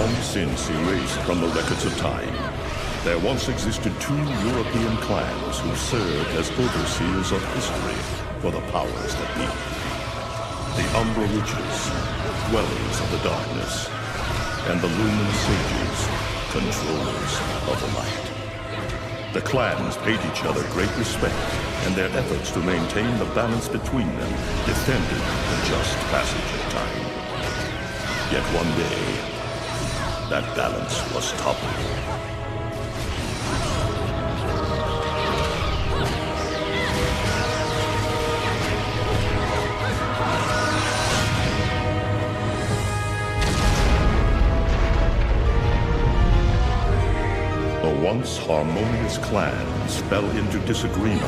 Long since erased from the records of time, there once existed two European clans who served as overseers of history for the powers that be. The Umbra Witches, dwellers of the darkness, and the Lumen Sages, controllers of the light. The clans paid each other great respect, and their efforts to maintain the balance between them defended the just passage of time. Yet one day, that balance was toppled. The once harmonious clans fell into disagreement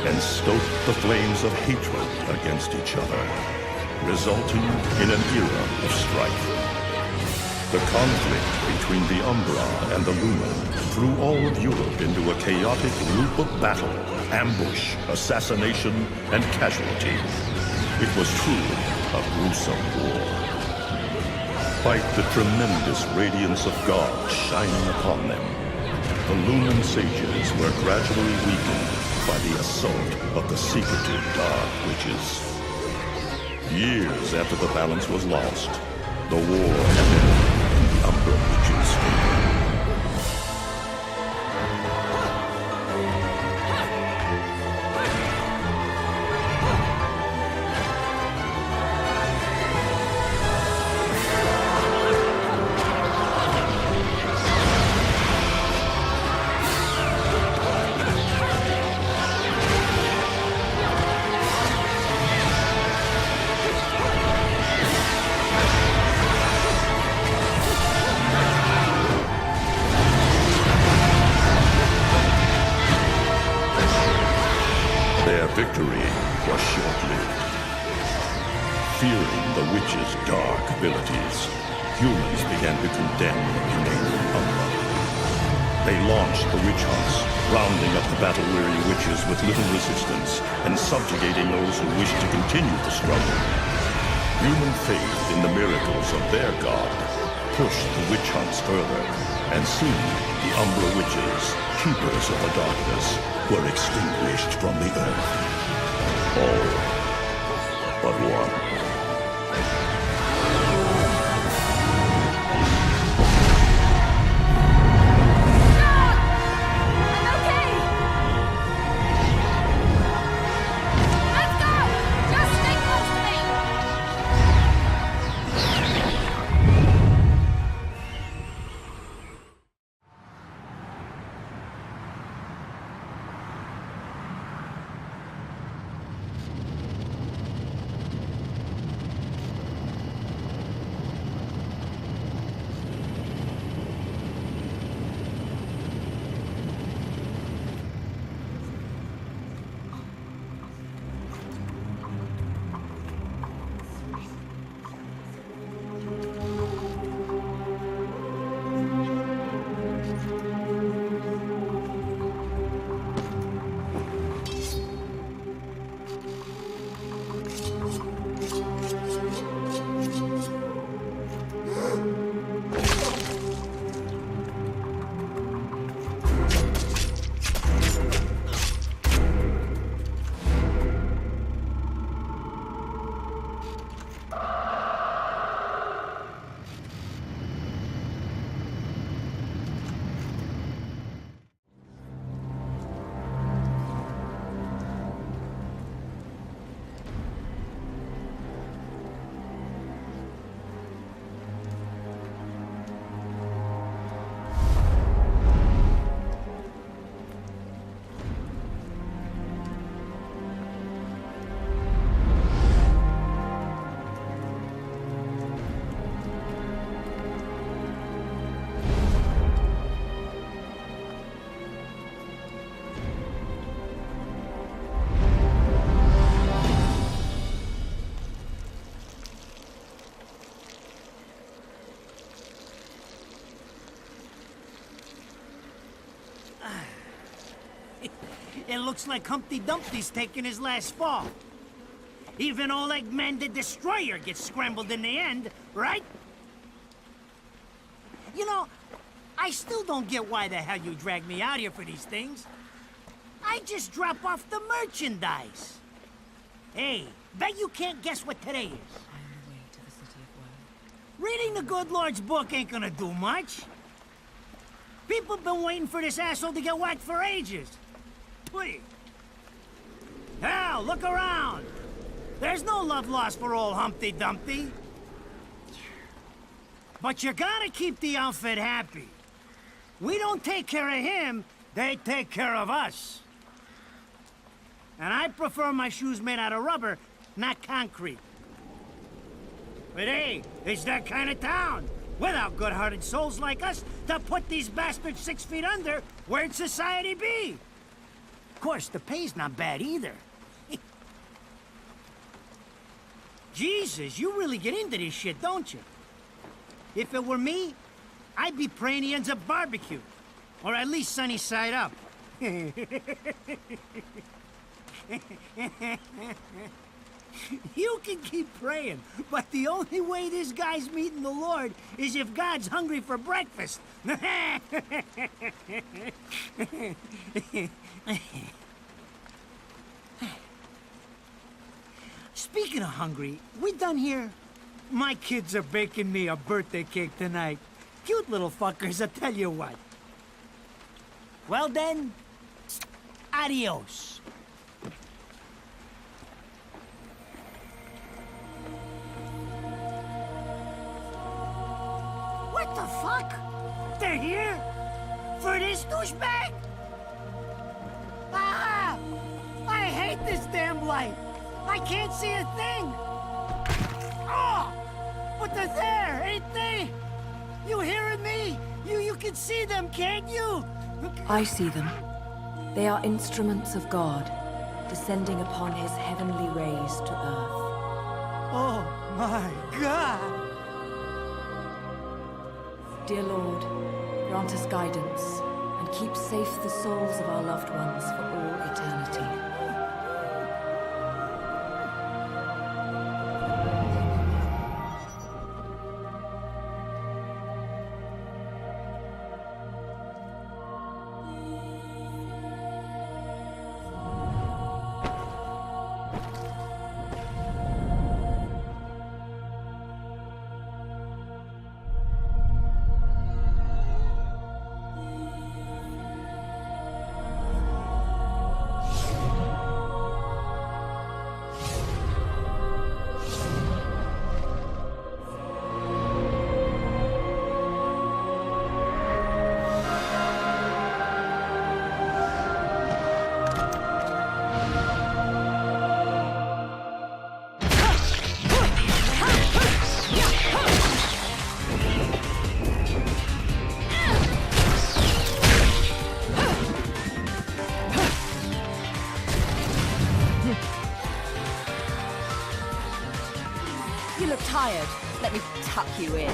and stoked the flames of hatred against each other, resulting in an era of strife. The conflict between the Umbra and the Lumen threw all of Europe into a chaotic loop of battle, ambush, assassination, and casualty. It was truly a gruesome war. Despite the tremendous radiance of God shining upon them, the Lumen Sages were gradually weakened by the assault of the secretive Dark Witches. Years after the balance was lost, the war ended in the Umbra Witches' favor. Their victory was short-lived. Fearing the witches' dark abilities, humans began to condemn the remaining Umbra. They launched the witch hunts, rounding up the battle-weary witches with little resistance and subjugating those who wished to continue the struggle. Human faith in the miracles of their god pushed the witch hunts further, and soon the Umbra Witches, keepers of the darkness, were extinguished from the earth. All but one. It looks like Humpty Dumpty's taking his last fall. Even old Eggman the Destroyer gets scrambled in the end, right? You know, I still don't get why the hell you dragged me out here for these things. I just drop off the merchandise. Hey, bet you can't guess what today is. I am the way to the city of Woe. Reading the good Lord's book ain't gonna do much. People been waiting for this asshole to get whacked for ages. Please. Hell, look around. There's no love lost for old Humpty Dumpty. But you gotta keep the outfit happy. We don't take care of him, they take care of us. And I prefer my shoes made out of rubber, not concrete. But hey, it's that kind of town. Without good-hearted souls like us to put these bastards 6 feet under, where'd society be? Of course, the pay's not bad either. Jesus, you really get into this shit, don't you? If it were me, I'd be praying he ends up barbecued. Or at least sunny side up. You can keep praying, but the only way this guy's meeting the Lord is if God's hungry for breakfast. Speaking of hungry, we done here? My kids are baking me a birthday cake tonight. Cute little fuckers, I tell you what. Well then, adios. What the fuck? They're here? For this douchebag? Ah! I hate this damn light. I can't see a thing. Oh! But they're there, ain't they? You hearing me? You can see them, can't you? I see them. They are instruments of God, descending upon his heavenly rays to earth. Oh my God! Dear Lord, grant us guidance, and keep safe the souls of our loved ones for all eternity. You look tired. Let me tuck you in.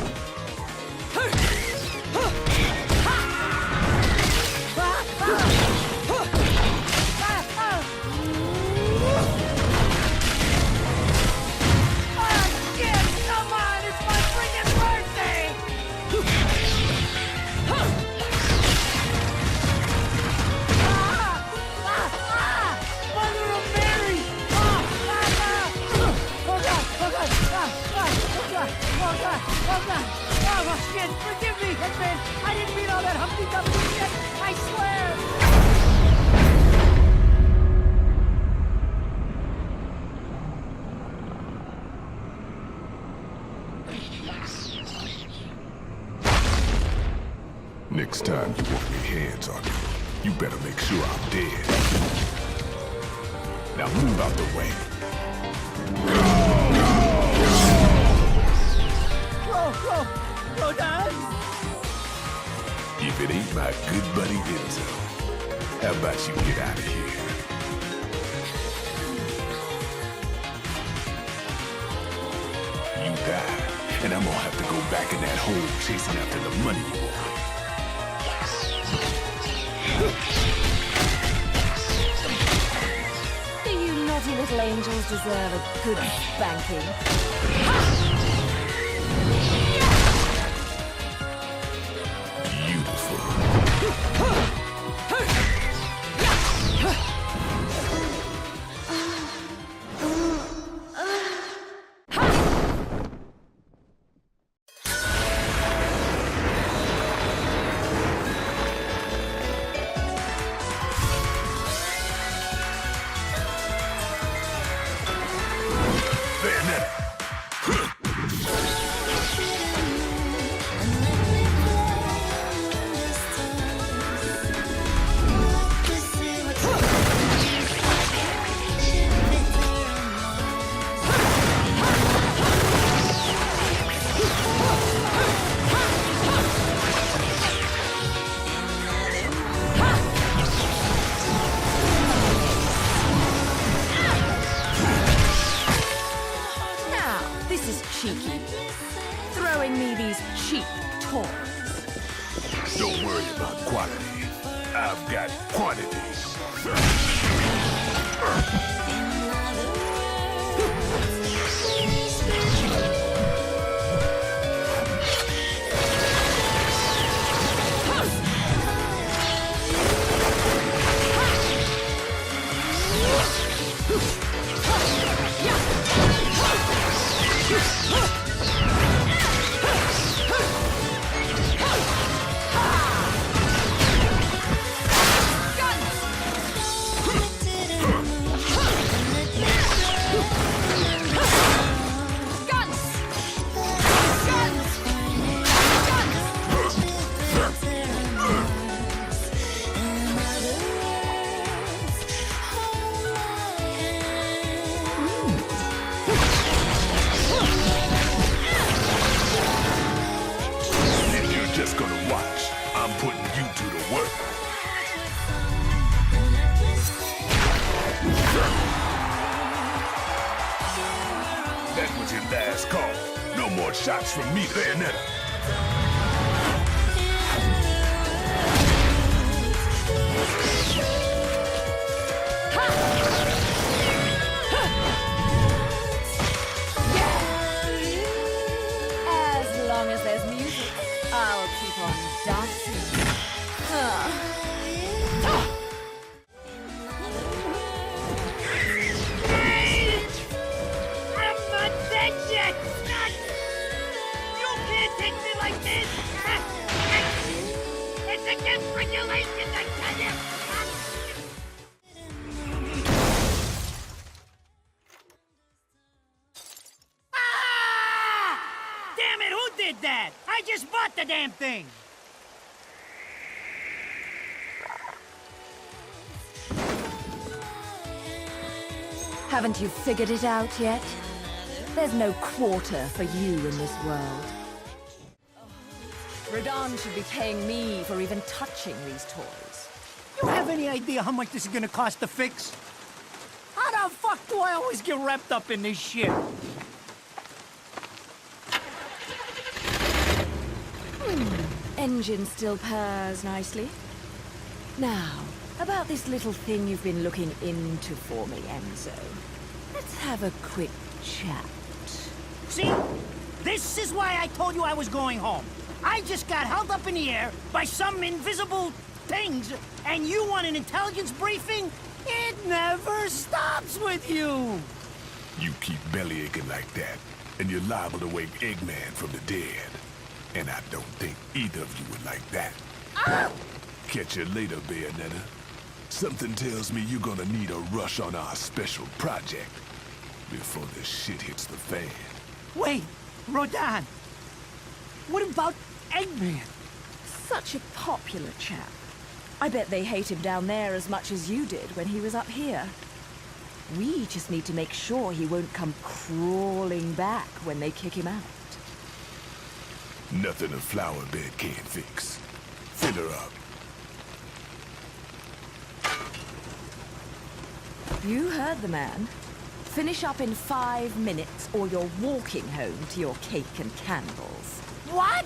Oh, shit! Forgive me, Hitman! I didn't mean all that Humpty Dumpty shit! I swear! Next time you want your hands on me, you better make sure I'm dead. Now move out the way. Go down! If it ain't my good buddy Enzo, how about you get out of here? You die, and I'm gonna have to go back in that hole chasing after the money you want. Do you naughty little angels deserve a good spanking? cheeky. Throwing me these cheap toys. Don't worry about quality. I've got quantity. That was your last call. No more shots from me, Bayonetta. As long as there's music, I'll keep on dancing. I'm not dead yet! You can't take me like this! It's against regulations, I tell you! Ah! Damn it, who did that? I just bought the damn thing! Haven't you figured it out yet? There's no quarter for you in this world. Radon should be paying me for even touching these toys. You have any idea how much this is gonna cost to fix? How the fuck do I always get wrapped up in this shit? Engine still purrs nicely. Now, about this little thing you've been looking into for me, Enzo. Let's have a quick chat. See? This is why I told you I was going home. I just got held up in the air by some invisible things, and you want an intelligence briefing? It never stops with you! You keep belly aching like that, and you're liable to wake Eggman from the dead. And I don't think either of you would like that. Ah! Catch you later, Bayonetta. Something tells me you're gonna need a rush on our special project before the shit hits the fan. Wait, Rodan. What about Eggman? Such a popular chap. I bet they hate him down there as much as you did when he was up here. We just need to make sure he won't come crawling back when they kick him out. Nothing a flower bed can't fix. Fill her up. You heard the man. Finish up in 5 minutes or you're walking home to your cake and candles. What?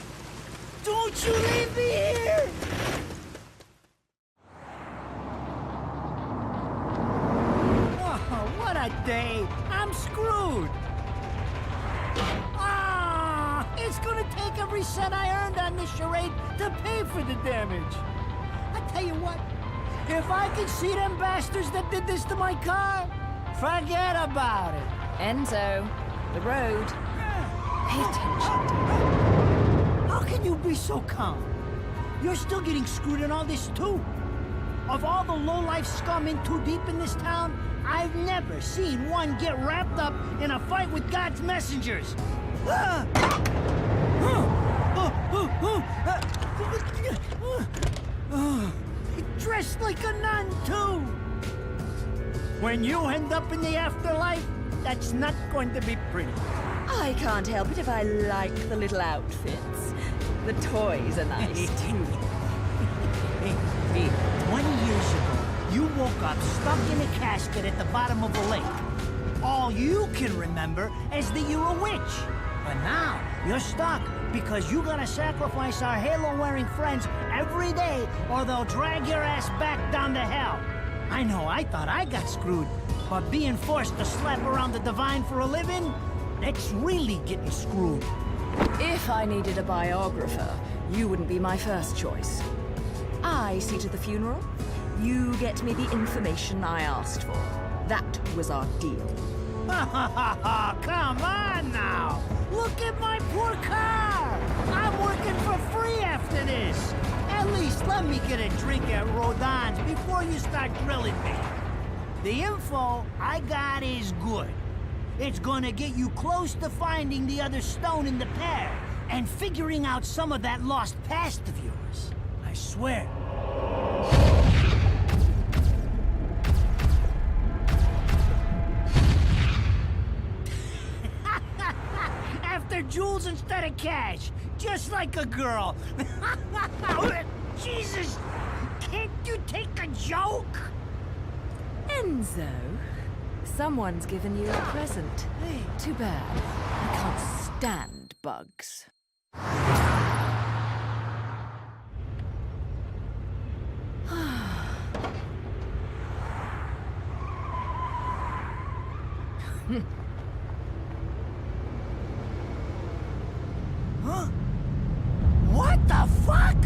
Don't you leave me here! Oh, what a day! I'm screwed! Ah! It's gonna take every cent I earned on this charade to pay for the damage. I tell you what, if I could see them bastards that did this to my car, forget about it. Enzo, the road. Pay attention. How can you be so calm? You're still getting screwed in all this too. Of all the low-life scum in too deep in this town, I've never seen one get wrapped up in a fight with God's messengers. Dressed like a nun too. When you end up in the afterlife, that's not going to be pretty. I can't help it if I like the little outfits. The toys are nice too. Hey, 20 years ago, you woke up stuck in a casket at the bottom of a lake. All you can remember is that you're a witch. But now, you're stuck because you gotta sacrifice our halo-wearing friends every day or they'll drag your ass back down to hell. I know, I thought I got screwed, but being forced to slap around the Divine for a living, that's really getting screwed. If I needed a biographer, you wouldn't be my first choice. I see to the funeral. You get me the information I asked for. That was our deal. Come on now! Look at my poor car! I'm working for free after this! At least let me get a drink at Rodin's before you start grilling me. The info I got is good. It's gonna get you close to finding the other stone in the pair and figuring out some of that lost past of yours. I swear. After jewels instead of cash, just like a girl. Jesus, can't you take a joke? Enzo, someone's given you a present. Too bad. I can't stand bugs. Huh? What the fuck?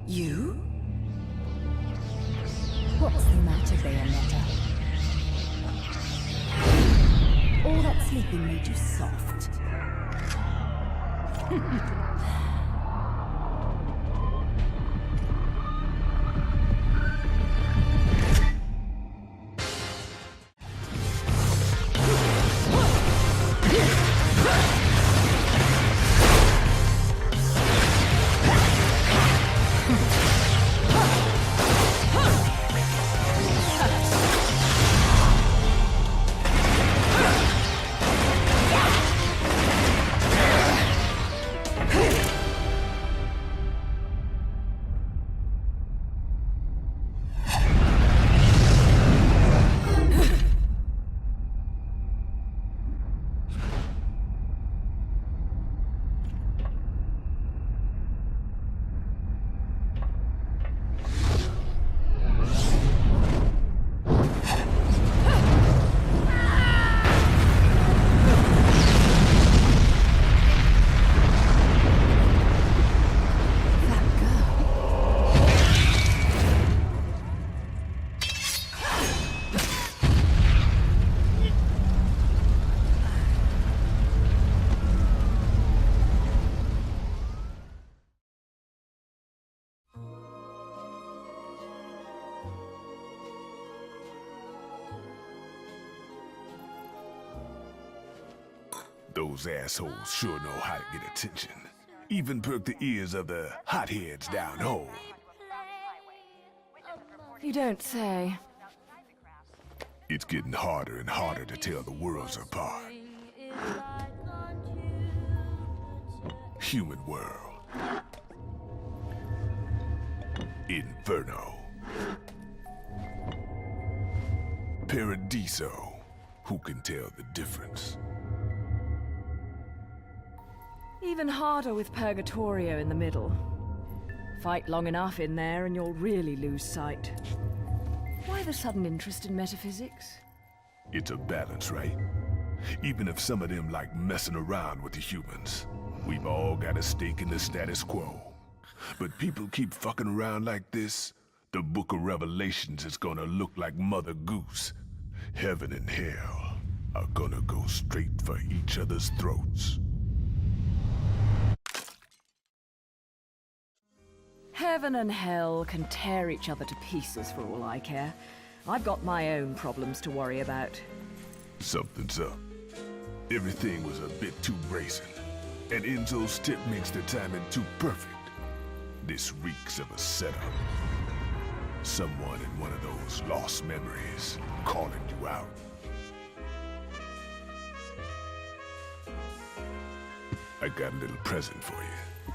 You? What's the matter, Bayonetta? All that sleeping made you soft. Those assholes sure know how to get attention. Even perk the ears of the hotheads down home. You don't say. It's getting harder and harder to tell the worlds apart. Human world. Inferno. Paradiso. Who can tell the difference? Even harder with Purgatorio in the middle. Fight long enough in there and you'll really lose sight. Why the sudden interest in metaphysics? It's a balance, right? Even if some of them like messing around with the humans, we've all got a stake in the status quo. But people keep fucking around like this, the Book of Revelations is gonna look like Mother Goose. Heaven and hell are gonna go straight for each other's throats. Heaven and hell can tear each other to pieces for all I care. I've got my own problems to worry about. Something's up. Everything was a bit too brazen, and Enzo's tip makes the timing too perfect. This reeks of a setup. Someone in one of those lost memories calling you out. I got a little present for you.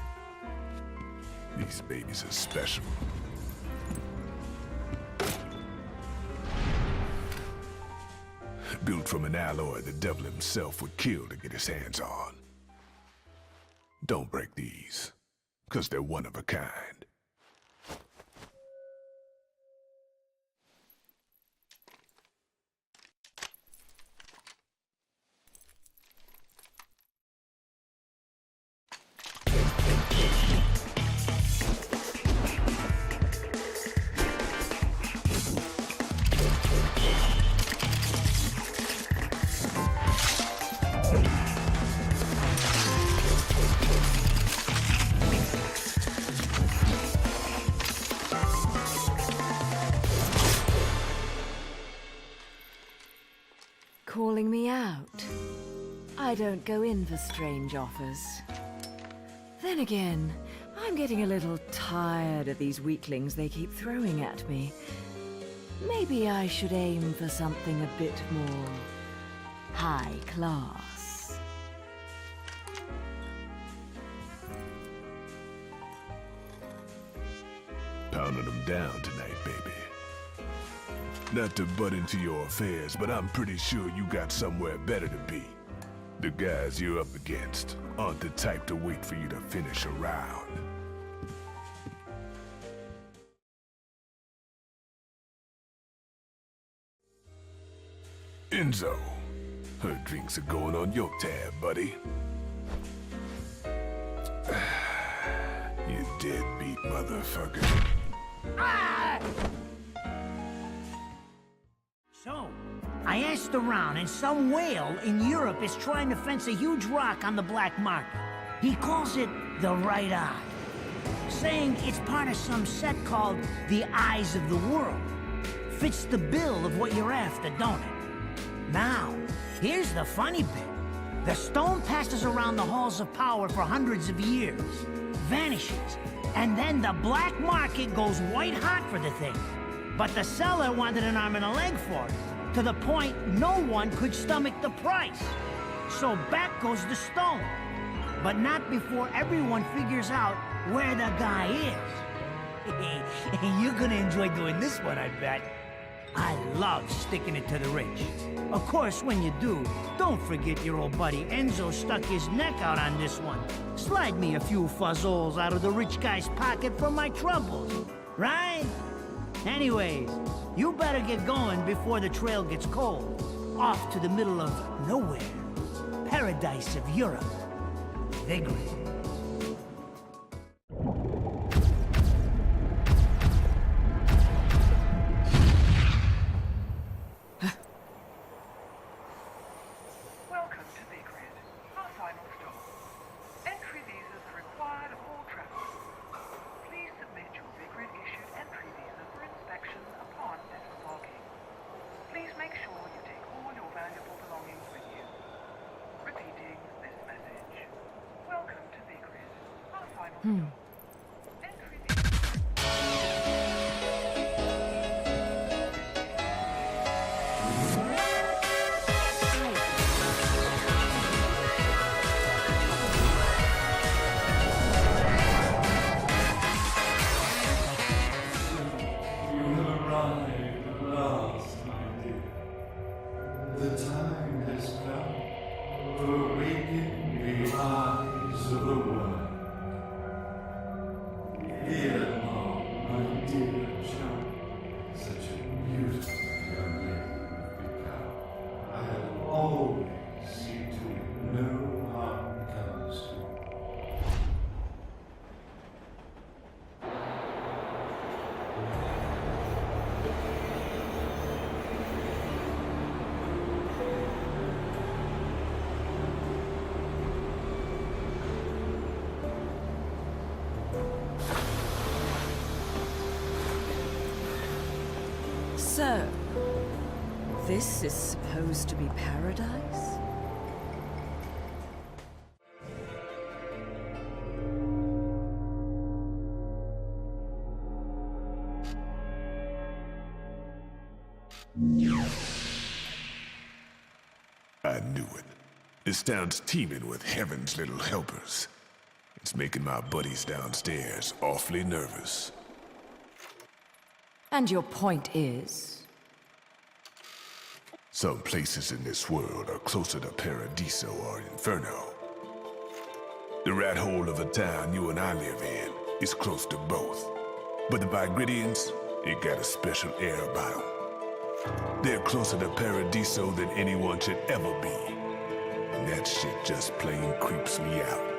These babies are special. Built from an alloy the devil himself would kill to get his hands on. Don't break these, 'cause they're one of a kind. Calling me out? I don't go in for strange offers. Then again, I'm getting a little tired of these weaklings they keep throwing at me. Maybe I should aim for something a bit more high class. Pounding them down tonight, baby. Not to butt into your affairs, but I'm pretty sure you got somewhere better to be. The guys you're up against aren't the type to wait for you to finish a round. Enzo, her drinks are going on your tab, buddy. You deadbeat motherfucker. So, I asked around, and some whale in Europe is trying to fence a huge rock on the black market. He calls it the right eye, saying it's part of some set called the Eyes of the World. Fits the bill of what you're after, don't it? Now, here's the funny bit. The stone passes around the halls of power for hundreds of years, vanishes, and then the black market goes white hot for the thing. But the seller wanted an arm and a leg for it, to the point no one could stomach the price. So back goes the stone. But not before everyone figures out where the guy is. You're gonna enjoy doing this one, I bet. I love sticking it to the rich. Of course, when you do, don't forget your old buddy Enzo stuck his neck out on this one. Slide me a few fuzzoles out of the rich guy's pocket for my troubles, right? Anyways, you better get going before the trail gets cold. Off to the middle of nowhere. Paradise of Europe. B.Weird. Welcome to B.Weird, our final stop. Entry visas are required of all travelers. Please submit your B.Weird issued entry visa for inspection upon disembarking. Please make sure you take all your valuable belongings with you. Repeating this message. Welcome to B.Weird, our final stop. Entry visa. You have arrived at last, my dear. The time has come to awaken the eyes of the world. Here now, my dear child, such a beautiful So, this is supposed to be paradise? I knew it. This town's teeming with heaven's little helpers. It's making my buddies downstairs awfully nervous. And your point is? Some places in this world are closer to Paradiso or Inferno. The rat hole of a town you and I live in is close to both. But the Vigridians, they got a special air about them. They're closer to Paradiso than anyone should ever be. And that shit just plain creeps me out.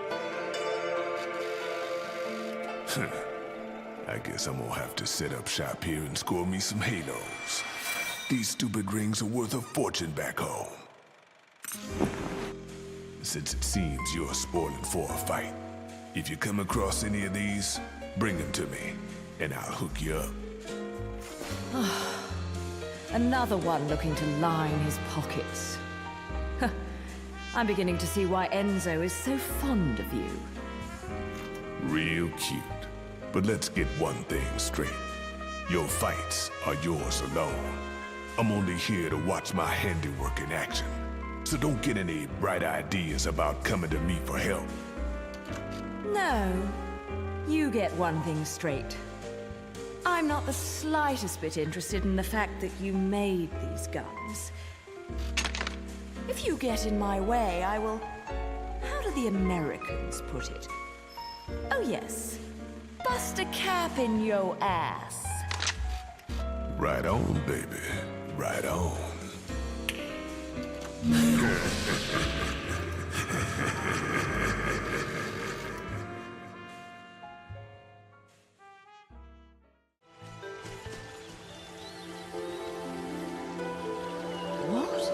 I guess I'm gonna have to set up shop here and score me some halos. These stupid rings are worth a fortune back home. Since it seems you're spoiling for a fight, if you come across any of these, bring them to me, and I'll hook you up. Another one looking to line his pockets. I'm beginning to see why Enzo is so fond of you. Real cute. But let's get one thing straight. Your fights are yours alone. I'm only here to watch my handiwork in action. So don't get any bright ideas about coming to me for help. No, you get one thing straight. I'm not the slightest bit interested in the fact that you made these guns. If you get in my way, I will... How do the Americans put it? Oh yes, bust a cap in your ass. Right on, baby. Right on. What?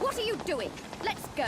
What are you doing? Let's go.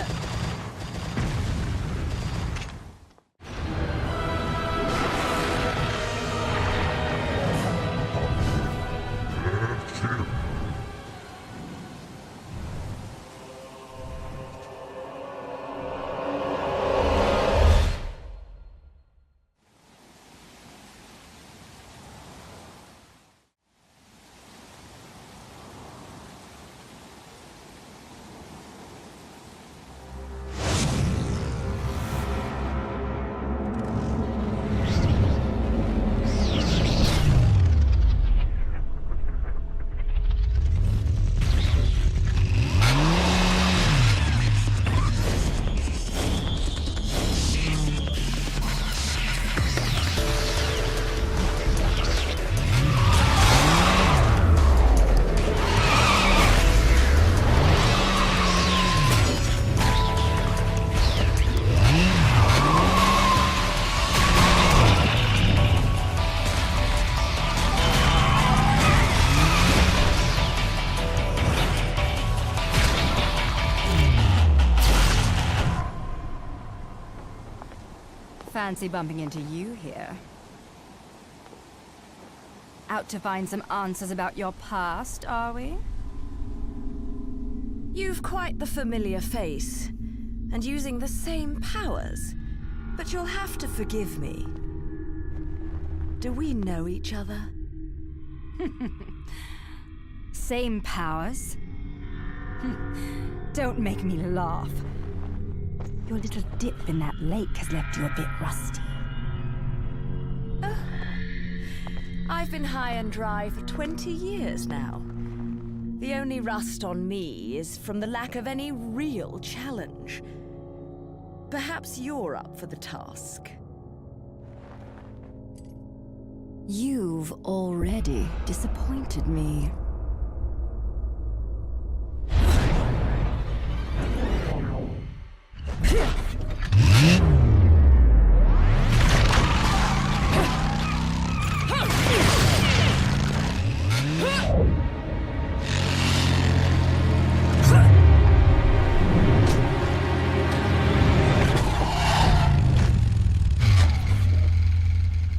Fancy bumping into you here. Out to find some answers about your past, are we? You've quite the familiar face, and using the same powers. But you'll have to forgive me. Do we know each other? Same powers? Don't make me laugh. Your little dip in that lake has left you a bit rusty. I've been high and dry for 20 years now. The only rust on me is from the lack of any real challenge. Perhaps you're up for the task. You've already disappointed me.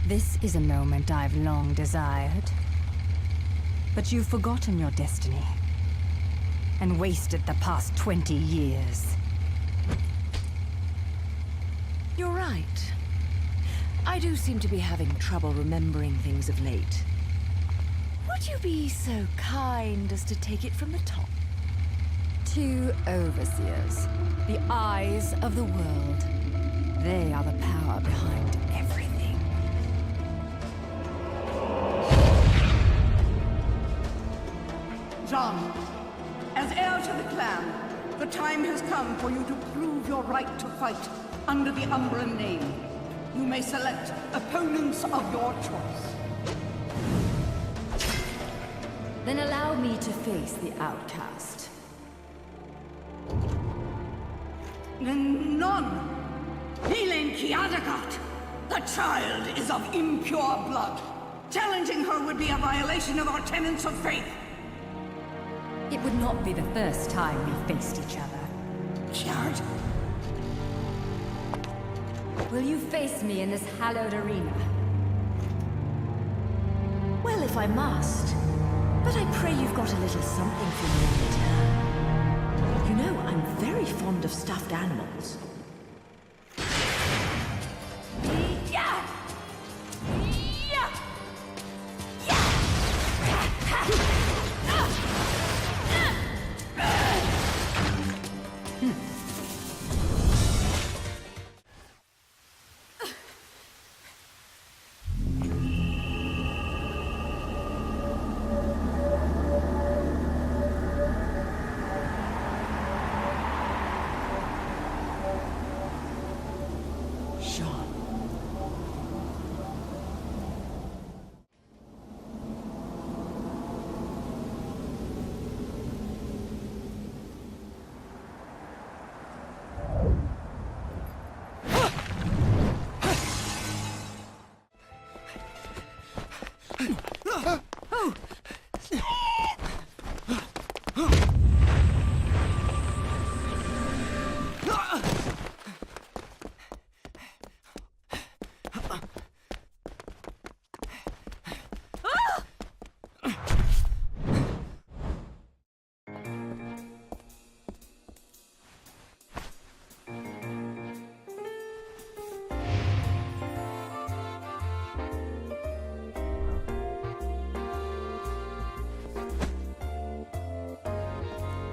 This is a moment I've long desired. But you've forgotten your destiny and wasted the past 20 years. You're right. I do seem to be having trouble remembering things of late. Would you be so kind as to take it from the top? 2 overseers, the eyes of the world. They are the power behind everything. John, as heir to the clan, the time has come for you to prove your right to fight under the Umbran name. You may select opponents of your choice. Then allow me to face the outcast. None. Helen Kiadagat. The child is of impure blood. Challenging her would be a violation of our tenets of faith. It would not be the first time we faced each other. Kiard? Will you face me in this hallowed arena? Well, if I must. But I pray you've got a little something for me in return. You know, I'm very fond of stuffed animals. Yeah!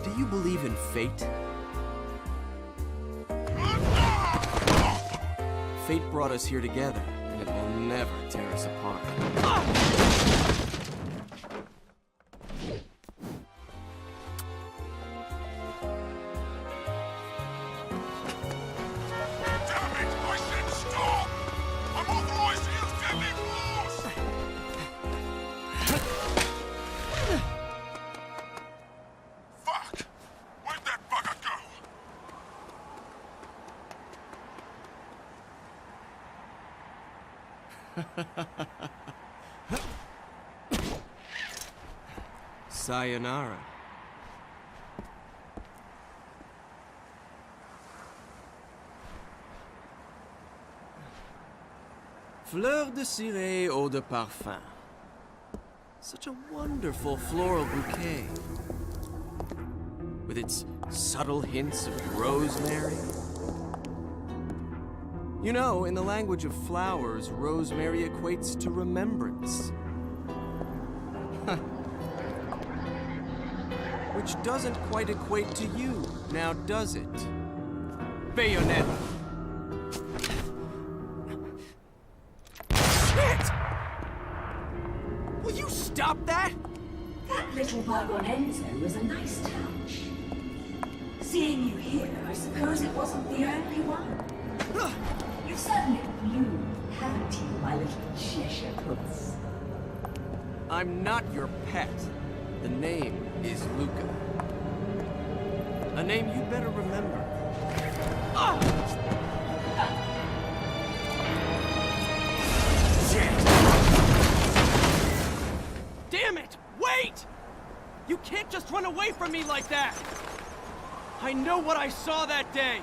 Do you believe in fate? Fate brought us here together, and it will never tear us apart. Sayonara. Fleur de ciré, eau de parfum. Such a wonderful floral bouquet. With its subtle hints of rosemary. You know, in the language of flowers, rosemary equates to remembrance. Which doesn't quite equate to you, now does it? Bayonetta. Shit! Will you stop that? That little bug on Enzo was a nice touch. Seeing you here, I suppose it wasn't the only one. You certainly blew, haven't you, my little Cheshire puss? I'm not your pet. The name is Luca. A name you better remember. Ah! Shit! Damn it! Wait! You can't just run away from me like that! I know what I saw that day!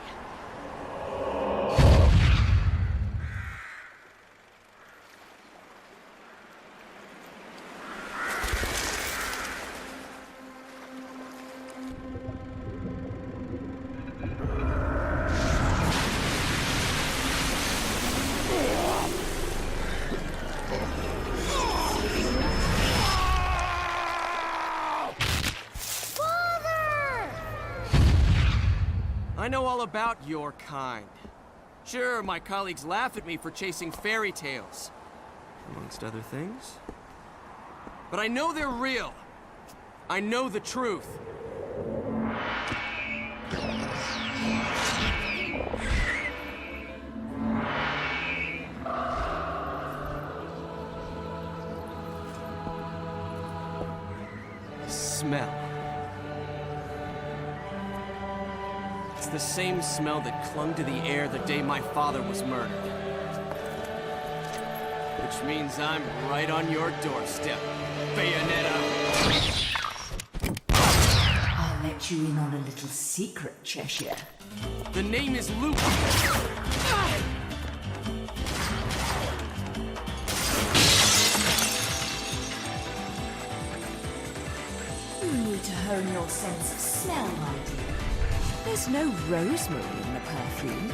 I know all about your kind. Sure, my colleagues laugh at me for chasing fairy tales, amongst other things. But I know they're real. I know the truth. Smell. It's the same smell that clung to the air the day my father was murdered. Which means I'm right on your doorstep, Bayonetta. I'll let you in on a little secret, Cheshire. The name is Luca. You need to hone your sense of smell, my dear. There's no rosemary in the perfume.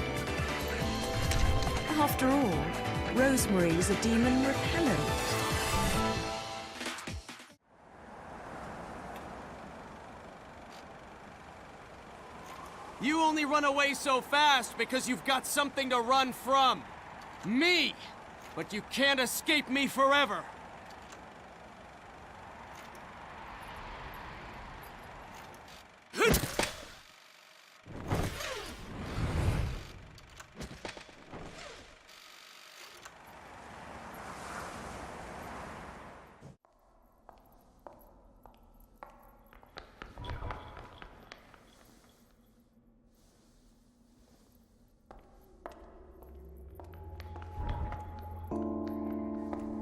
After all, rosemary is a demon repellent. You only run away so fast because you've got something to run from. Me! But you can't escape me forever.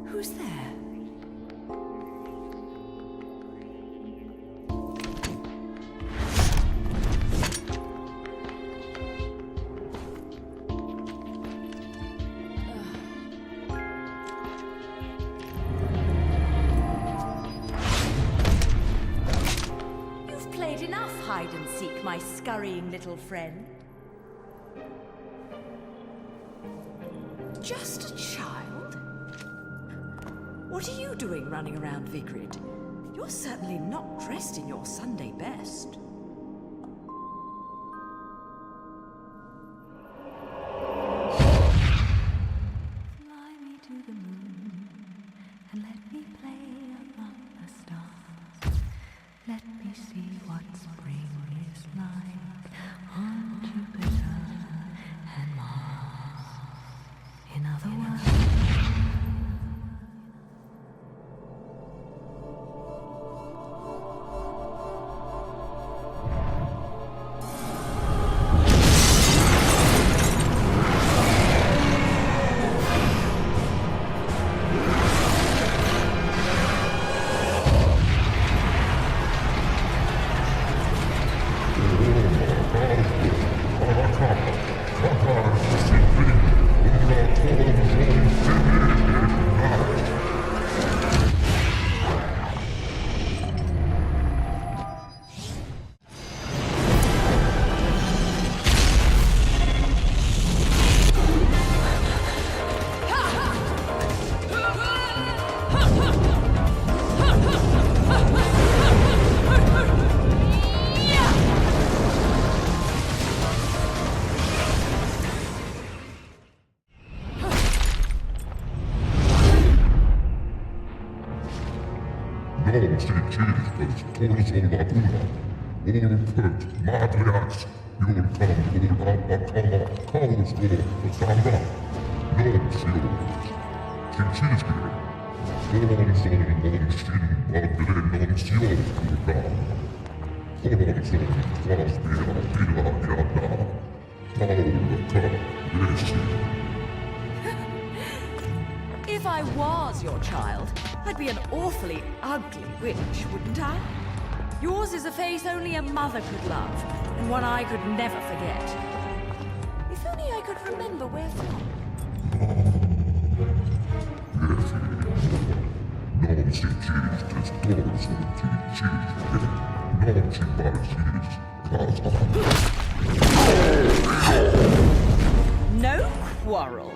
Who's there? You've played enough hide and seek, my scurrying little friend. Just a child? What are you doing running around B.Weird? You're certainly not dressed in your Sunday best. Fly me to the moon and let me play among the stars. Let me see what spring is like on Jupiter and Mars. In other words, If I was your child, I'd be an awfully ugly witch, wouldn't I? Yours is a face only a mother could love, and one I could never forget. If only I could remember where from. No quarrel.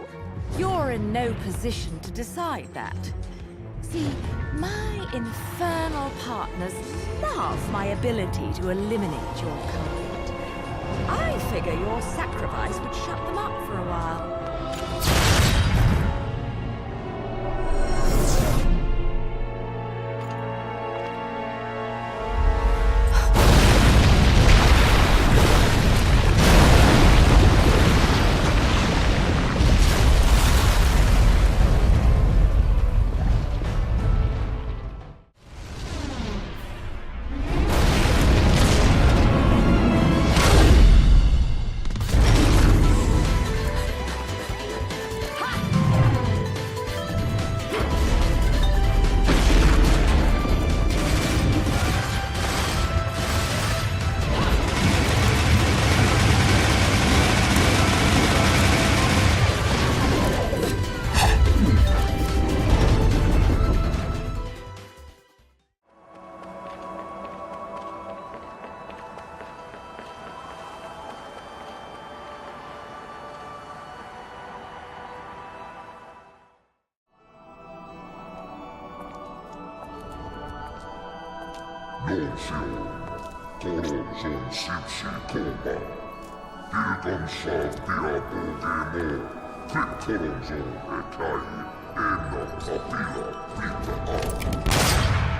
You're in no position to decide that. See, my infernal partners love my ability to eliminate your kind. I figure your sacrifice would shut them up for a while.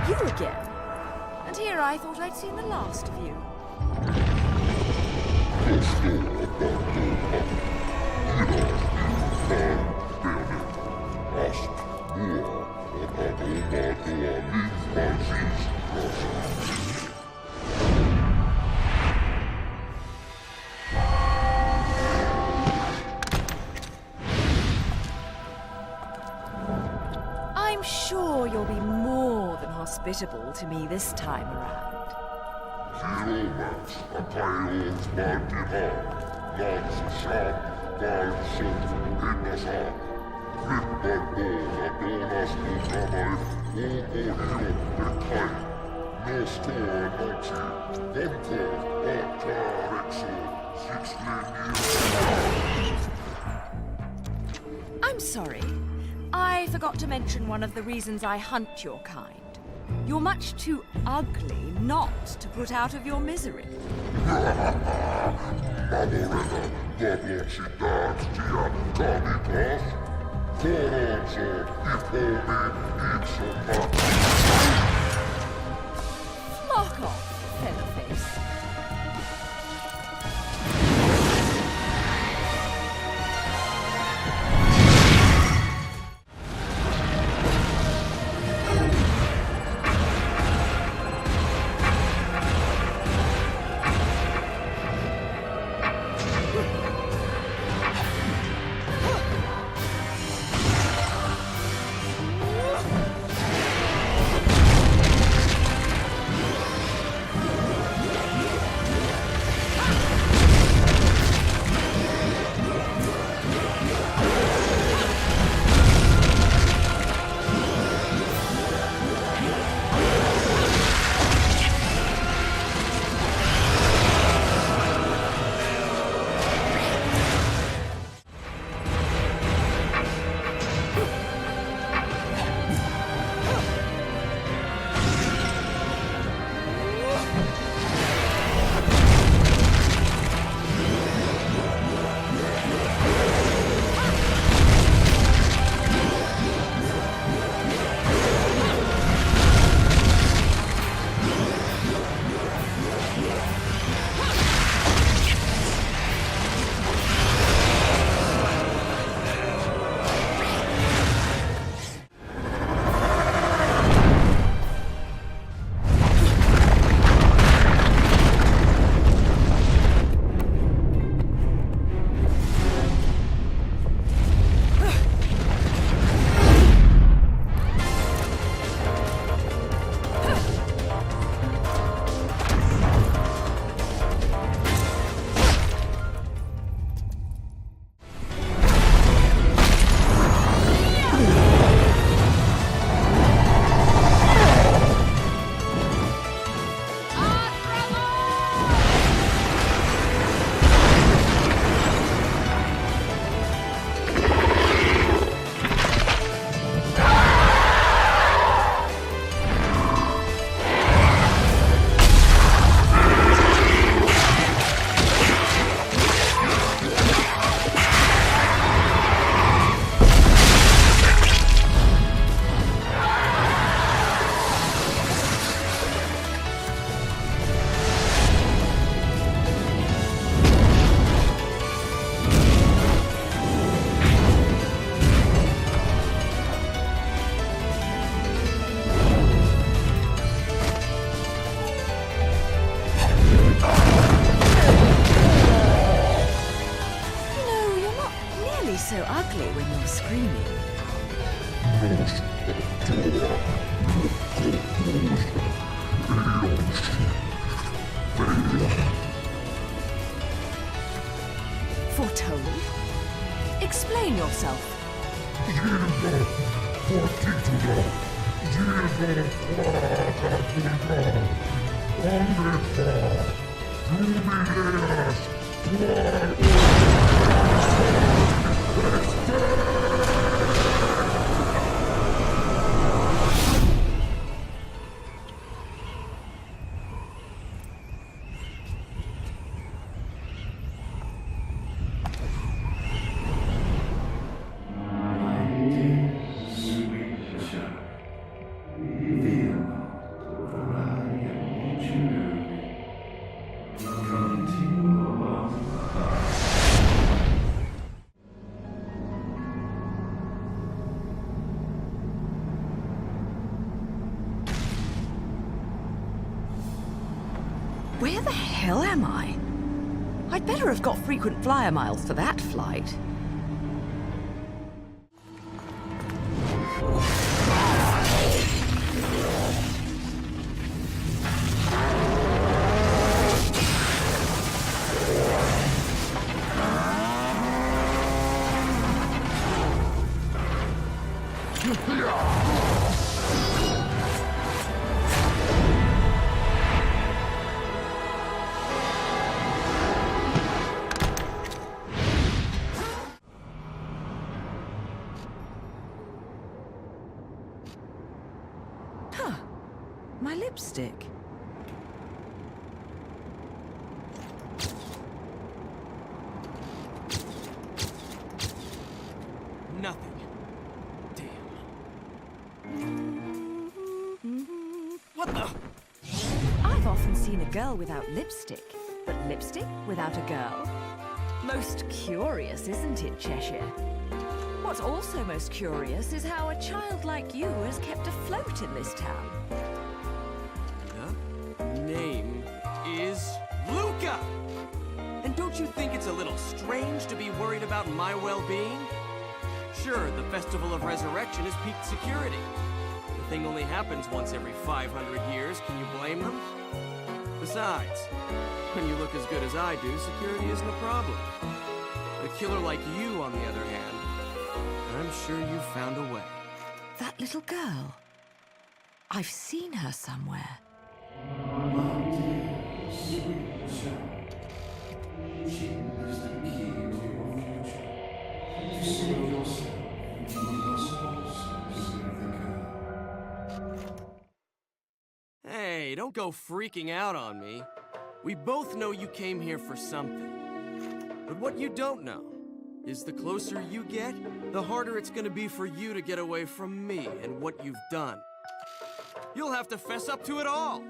You again? And here I thought I'd seen the last of you. I'm sure you'll be more than hospitable to me this time around. I'm sorry. I forgot to mention one of the reasons I hunt your kind. You're much too ugly not to put out of your misery. Flock off, featherface. quickly when you're screaming. Foretold? Explain yourself. Where the hell am I? I'd better have got frequent flyer miles for that flight. My lipstick. Nothing. Damn. What the? I've often seen a girl without lipstick, but lipstick without a girl? Most curious, isn't it, Cheshire? What's also most curious is how a child like you is kept afloat in this town. Name is Luca! And don't you think it's a little strange to be worried about my well-being? Sure, the Festival of Resurrection is peak security. The thing only happens once every 500 years, can you blame them? Besides, when you look as good as I do, security isn't a problem. A killer like you, on the other hand, I'm sure you found a way. That little girl. I've seen her somewhere. My dear, sweet child. She is the key to your future. To save yourself, you must also save the girl. Hey, don't go freaking out on me. We both know you came here for something. But what you don't know is the closer you get, the harder it's gonna be for you to get away from me and what you've done. You'll have to fess up to it all.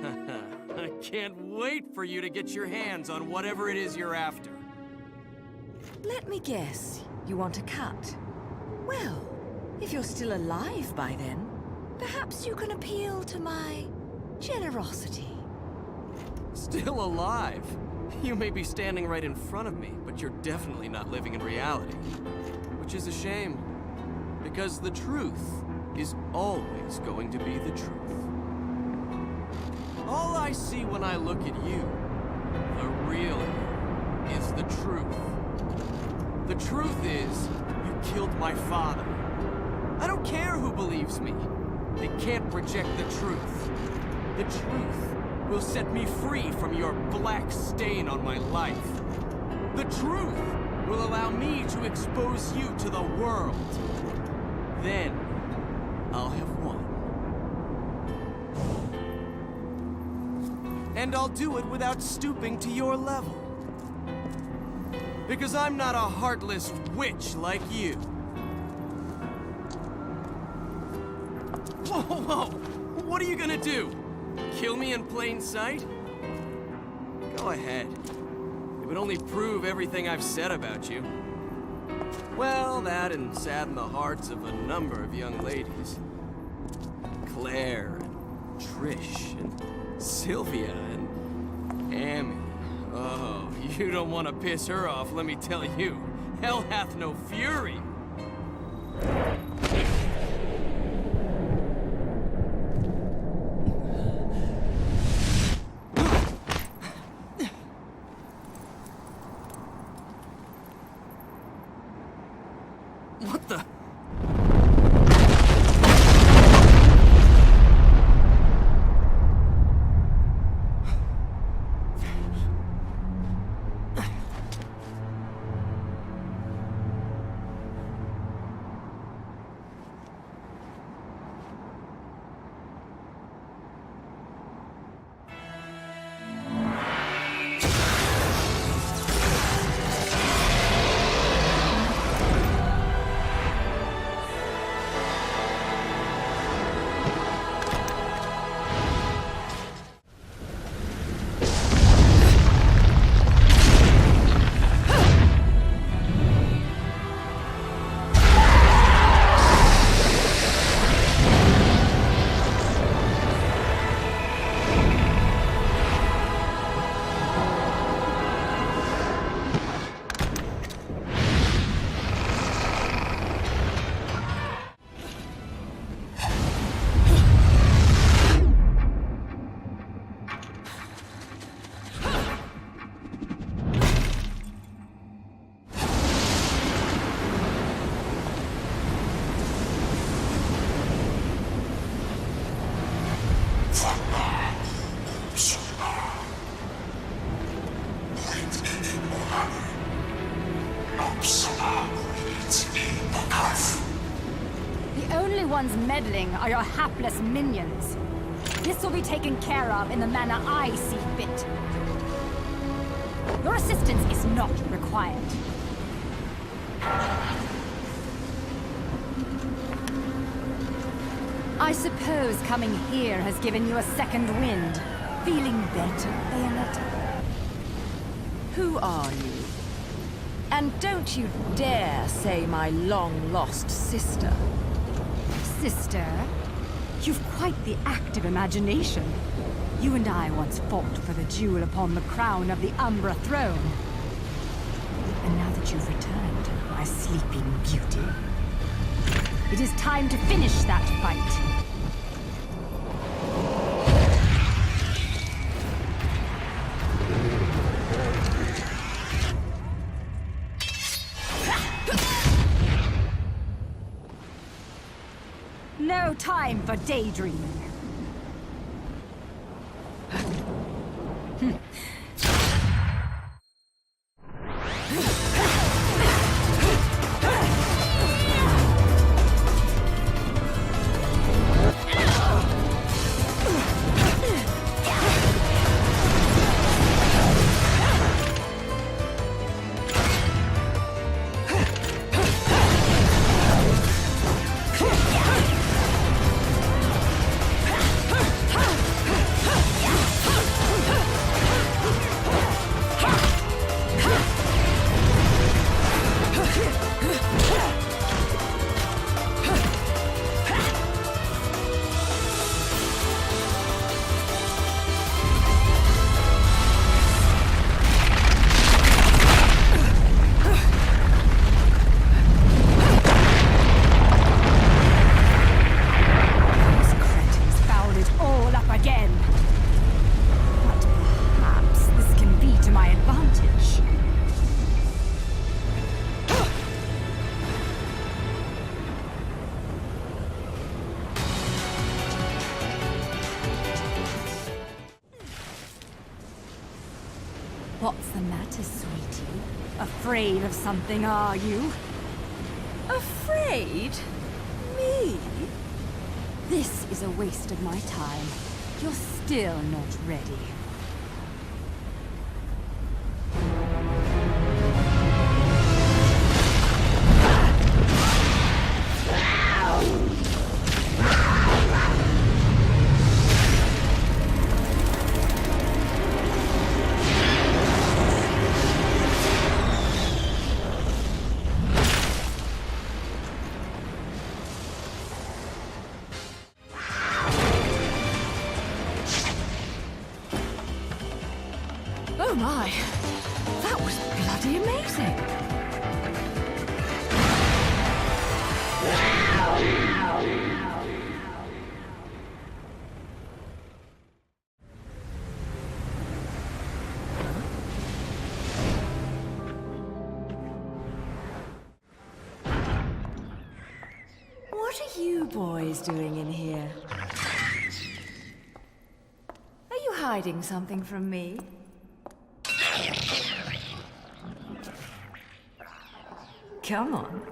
I can't wait for you to get your hands on whatever it is you're after. Let me guess, you want a cut? Well, if you're still alive by then, perhaps you can appeal to my generosity. Still alive? You may be standing right in front of me, but you're definitely not living in reality. Which is a shame, because the truth is always going to be the truth. All I see when I look at you, the real you, is the truth. The truth is, you killed my father. I don't care who believes me. They can't reject the truth. The truth will set me free from your black stain on my life. The truth will allow me to expose you to the world. Then, I'll have won. And I'll do it without stooping to your level. Because I'm not a heartless witch like you. Whoa, whoa! What are you gonna do? Kill me in plain sight? Go ahead. It would only prove everything I've said about you. Well, that and sadden the hearts of a number of young ladies. Claire, and Trish, and Sylvia, and Amy. Oh, you don't want to piss her off, let me tell you. Hell hath no fury. What the? The only ones meddling are your hapless minions. This will be taken care of in the manner I see fit. Your assistance is not required. I suppose coming here has given you a second wind. Feeling better, Bayonetta? Who are you? And don't you dare say my long-lost sister. Sister? You've quite the active imagination. You and I once fought for the jewel upon the crown of the Umbra throne. And now that you've returned, my sleeping beauty, it is time to finish that fight. No time for daydreaming. What's the matter, sweetie? Afraid of something, are you? Afraid? Me? This is a waste of my time. You're still not ready. Oh my, that was bloody amazing. What are you boys doing in here? Are you hiding something from me? Come on.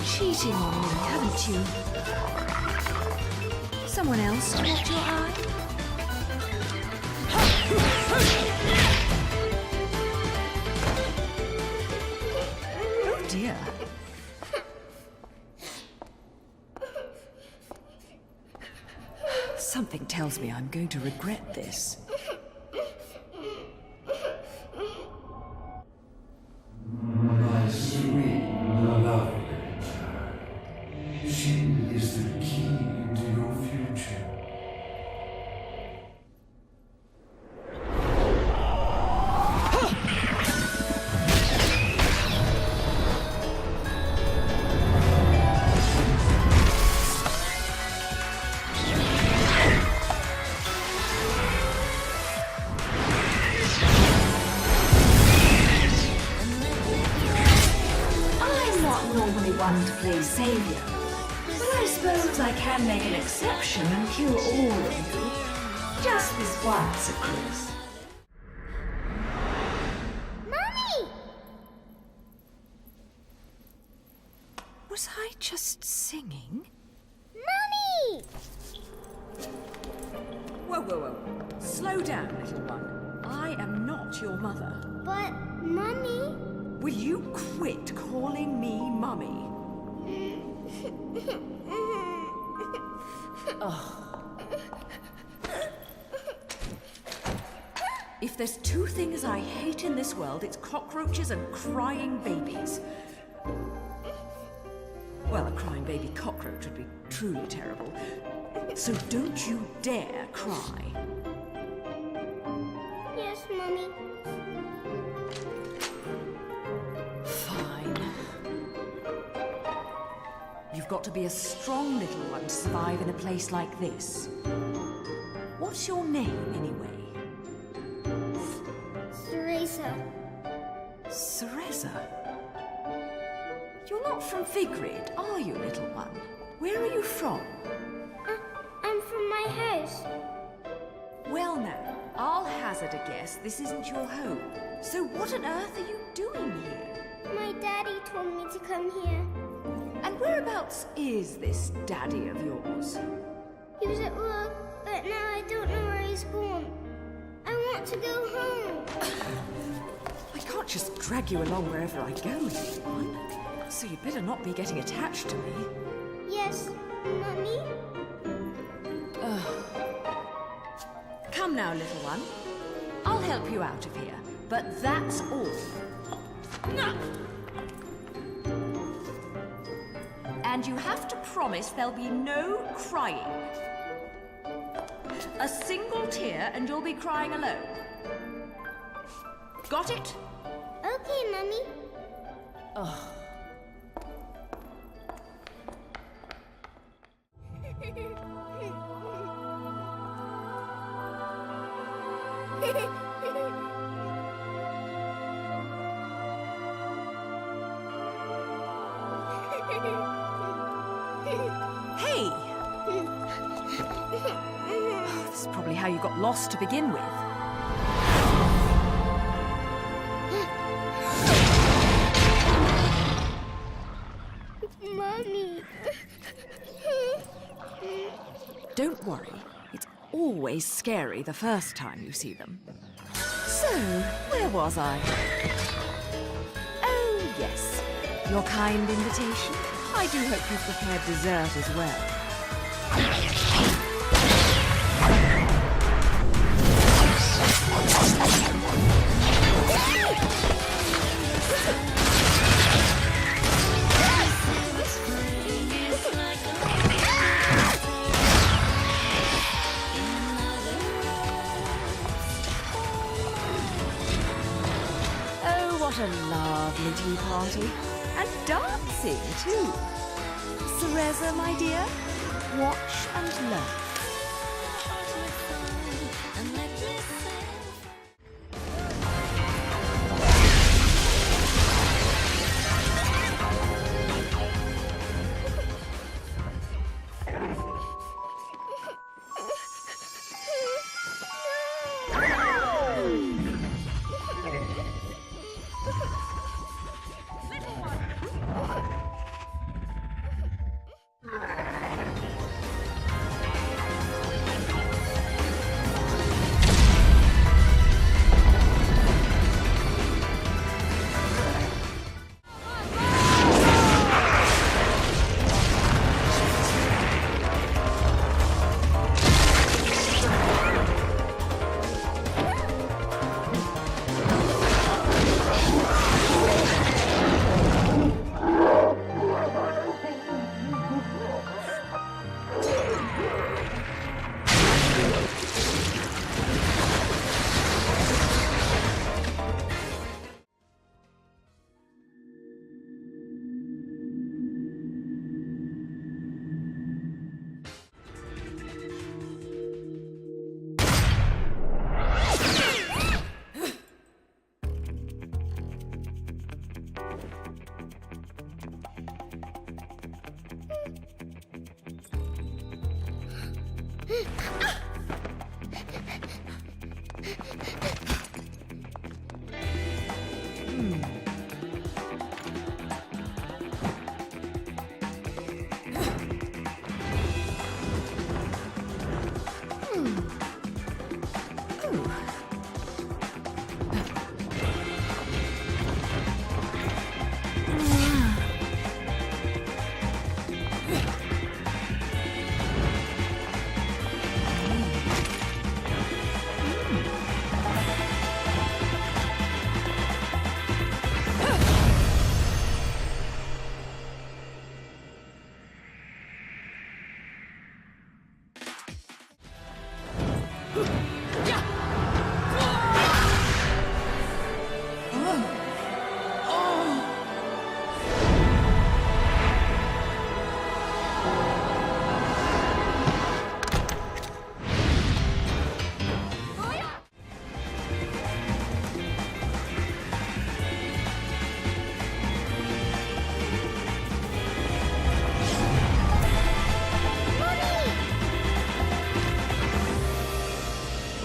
Cheating on me, haven't you? Someone else caught your eye? Oh dear. Something tells me I'm going to regret this. My sweet, lovely child. She is the key to your future. One to play savior, but I suppose I can make an exception and kill all of you. Just this once, of course. Mommy! Was I just singing? Mommy! Whoa, whoa, whoa. Slow down, little one. I am not your mother. But, Mommy... Will you quit calling me Mummy? Oh. If there's two things I hate in this world, it's cockroaches and crying babies. Well, a crying baby cockroach would be truly terrible. So don't you dare cry. Yes, Mommy. Fine. You've got to be a strong little one to survive in a place like this. What's your name, anyway? Teresa. Cereza? You're not from B.Weird, are you, little one? Where are you from? I'm from my house. Well now, I'll hazard a guess this isn't your home. So what on earth are you doing here? My daddy told me to come here. And whereabouts is this daddy of yours? He was at work, but now I don't know where he's gone. I want to go home. I can't just drag you along wherever I go, little one. So you'd better not be getting attached to me. Yes, Mummy? Come now, little one. I'll help you out of here, but that's all. And you have to promise there'll be no crying. A single tear and you'll be crying alone. Got it? Okay, Mummy. Oh. Hey! Oh, this is probably how you got lost to begin with. Mommy. Don't worry. It's always scary the first time you see them. So, Where was I? Oh, yes. Your kind invitation. I do hope you've prepared dessert as well. What a lovely tea party. And dancing, too. Cereza, my dear, watch and learn.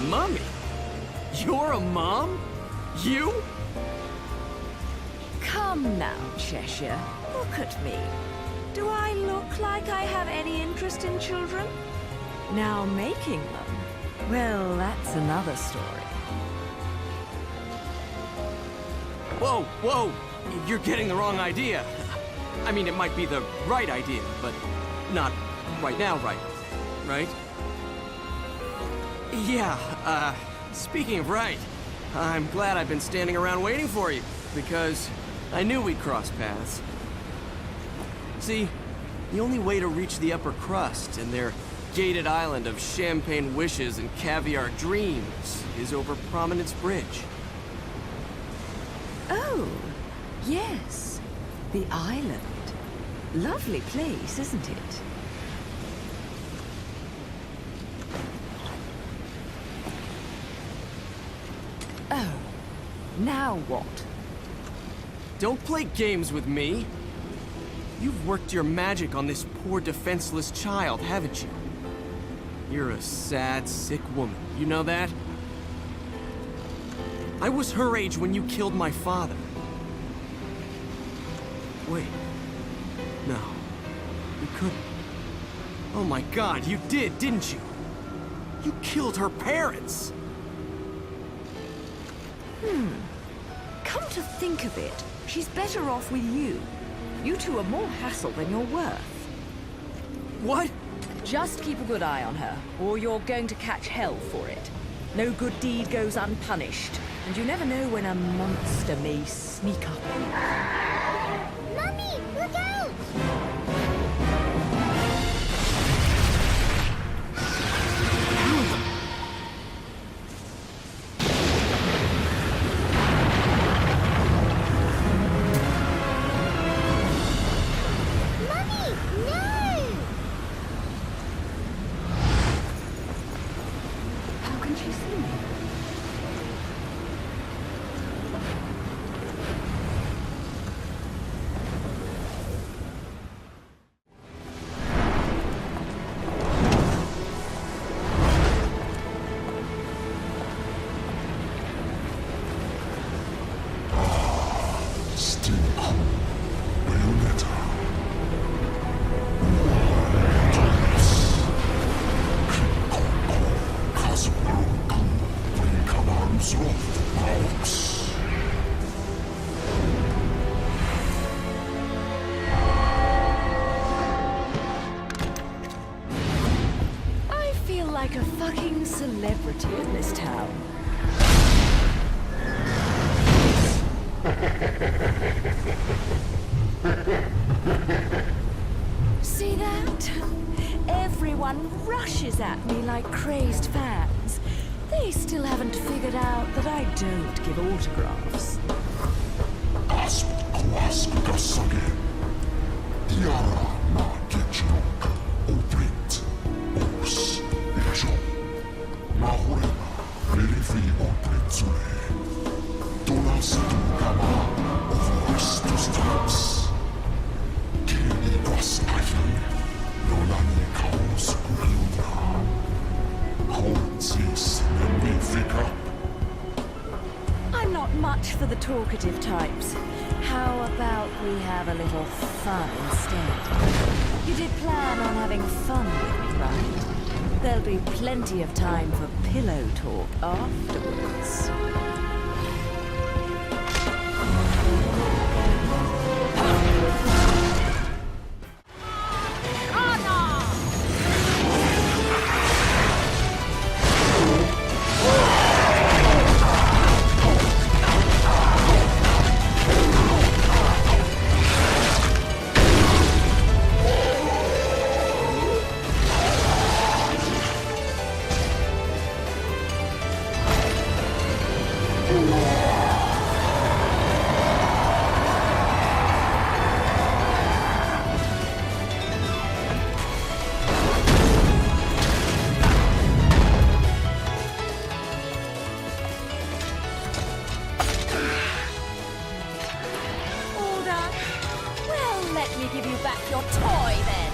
Mommy? You're a mom? You? Come now, Cheshire. Look at me. Do I look like I have any interest in children? Now making them, well, that's another story. Whoa, whoa! You're getting the wrong idea. I mean, it might be the right idea, but not right now right? Yeah, speaking of right, I'm glad I've been standing around waiting for you, because I knew we'd cross paths. See, the only way to reach the upper crust and their gated island of champagne wishes and caviar dreams is over Prominence Bridge. Oh, yes. The island. Lovely place, isn't it? Oh, now what? Don't play games with me. You've worked your magic on this poor defenseless child, haven't you? You're a sad, sick woman. You know that? I was her age when you killed my father. Wait. No. You couldn't. Oh my God, you did, didn't you? You killed her parents! Come to think of it, she's better off with you. You two are more hassle than you're worth. What? Just keep a good eye on her, or you're going to catch hell for it. No good deed goes unpunished, and you never know when a monster may sneak up. Mummy, look out! Mummy, no! How can she see me? Still, Bayonetta. I feel like a fucking celebrity in this town. See that? Everyone rushes at me like crazed fans. They still haven't figured out that I don't give autographs. I'm not much for the talkative types. How about we have a little fun instead? You did plan on having fun with me, right? There'll be plenty of time for pillow talk afterwards. Let me give you back your toy, then.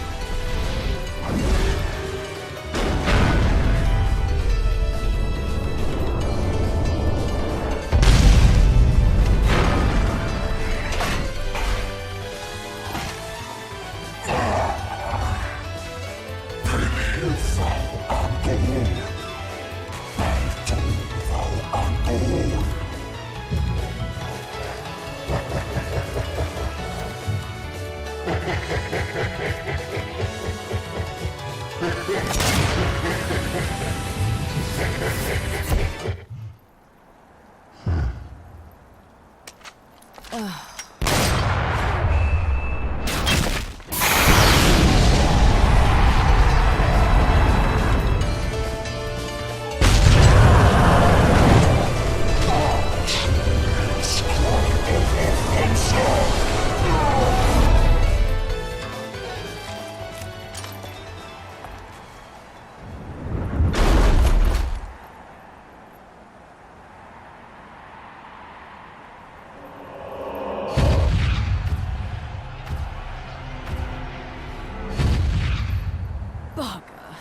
Bugger.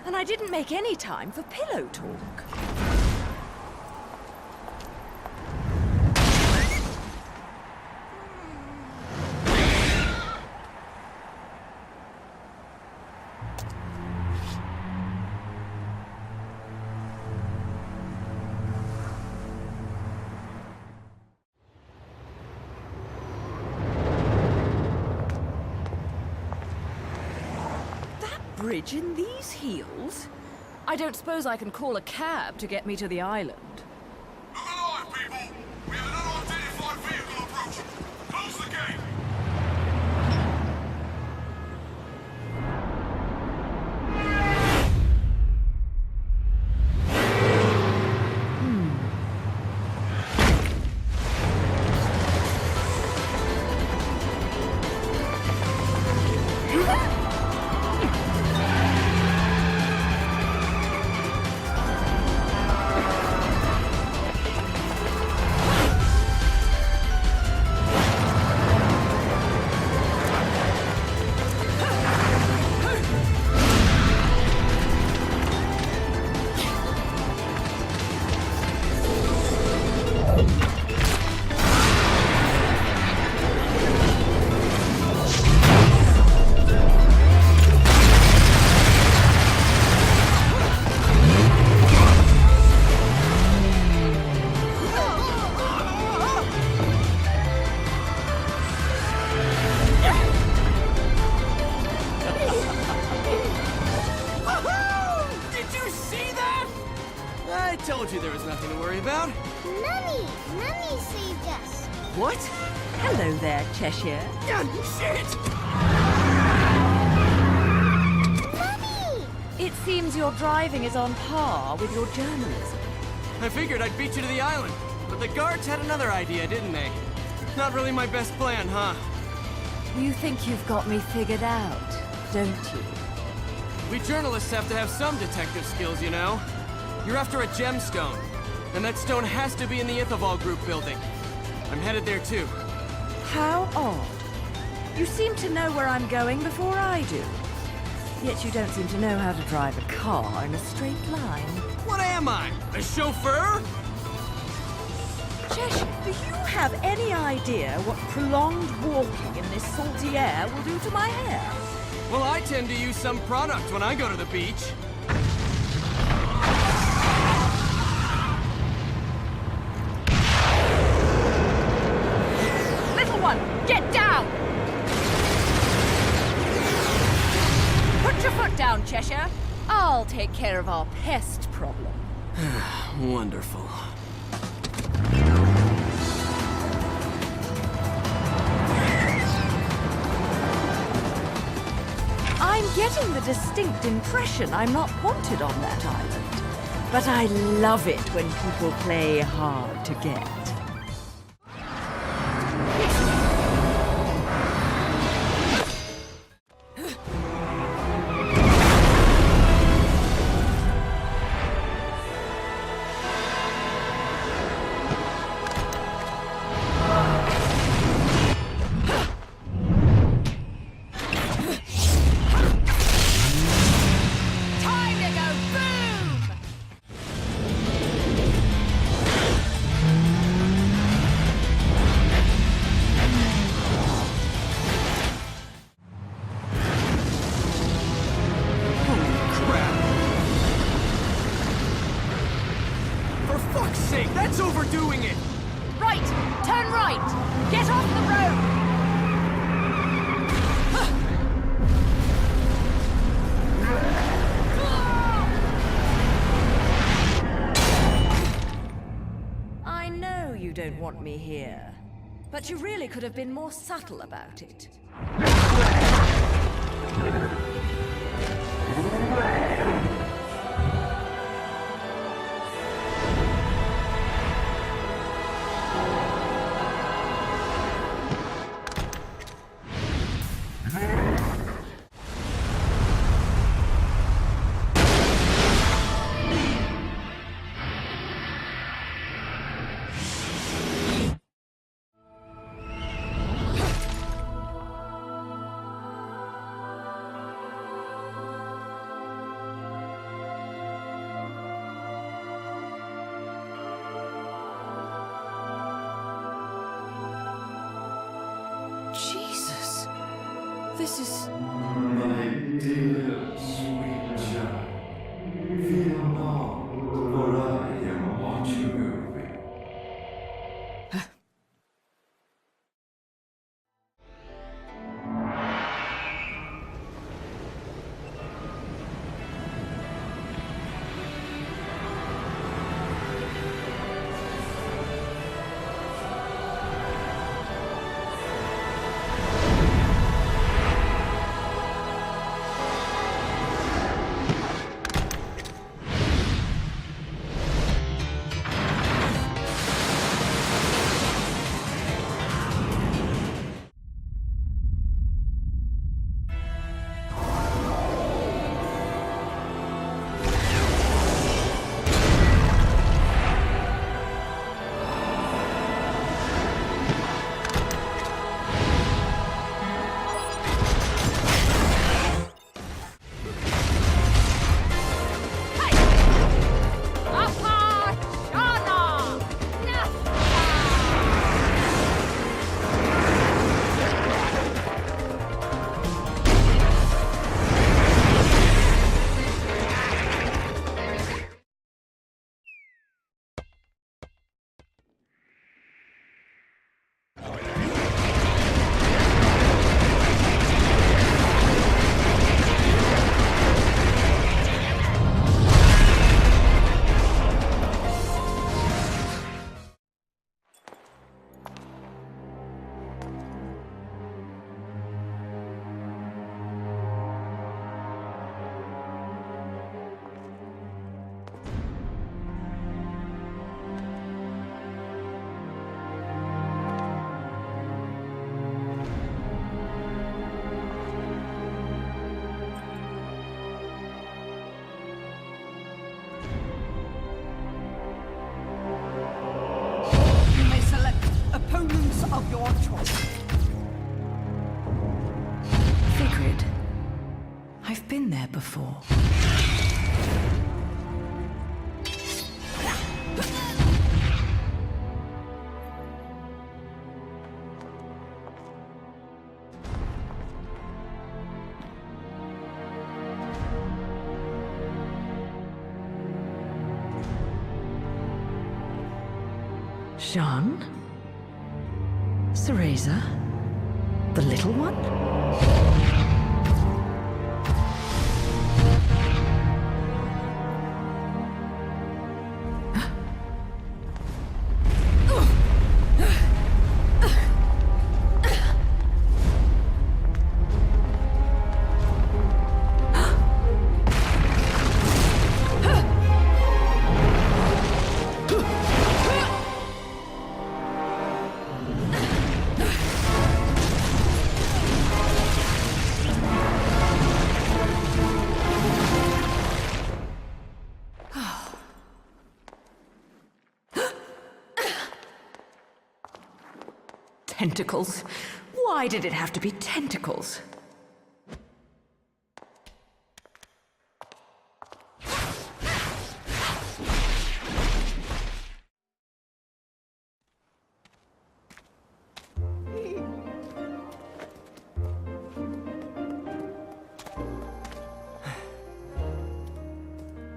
And I didn't make any time for pillow talk. bridge in these heels? I don't suppose I can call a cab to get me to the island. Look alive, people! We have an unidentified vehicle approaching. Close the gate! I told you there was nothing to worry about. Mummy! Mummy saved us. What? Hello there, Cheshire. Shit! Mummy! It seems your driving is on par with your journalism. I figured I'd beat you to the island, but the guards had another idea, didn't they? Not really my best plan, huh? You think you've got me figured out, don't you? We journalists have to have some detective skills, you know? You're after a gemstone, and that stone has to be in the Ithaval Group building. I'm headed there too. How odd. You seem to know where I'm going before I do. Yet you don't seem to know how to drive a car in a straight line. What am I? A chauffeur? Cheshire, do you have any idea what prolonged walking in this salty air will do to my hair? Well, I tend to use some product when I go to the beach. Little one, get down! Put your foot down, Cheshire. I'll take care of our pest problem. Wonderful. I'm getting the distinct impression I'm not wanted on that island. But I love it when people play hard to get. That's overdoing it! Right! Turn right! Get off the road! I know you don't want me here, but you really could have been more subtle about it. Jesus, this is... My dear, sweet child, fear not, for I am watching over you. of your choice. B.Weird. I've been there before. Jean? Cereza? The little one? Tentacles? Why did it have to be tentacles?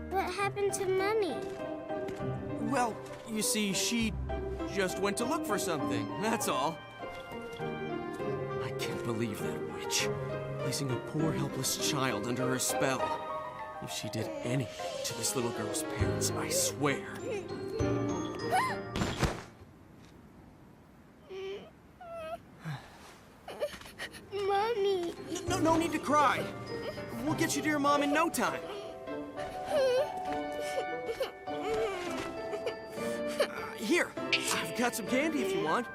What happened to Mummy? Well, you see, she just went to look for something, that's all. I can't believe that witch, placing a poor helpless child under her spell. If she did anything to this little girl's parents, I swear. Mommy. No need to cry. We'll get you to your mom in no time. Here, I've got some candy if you want.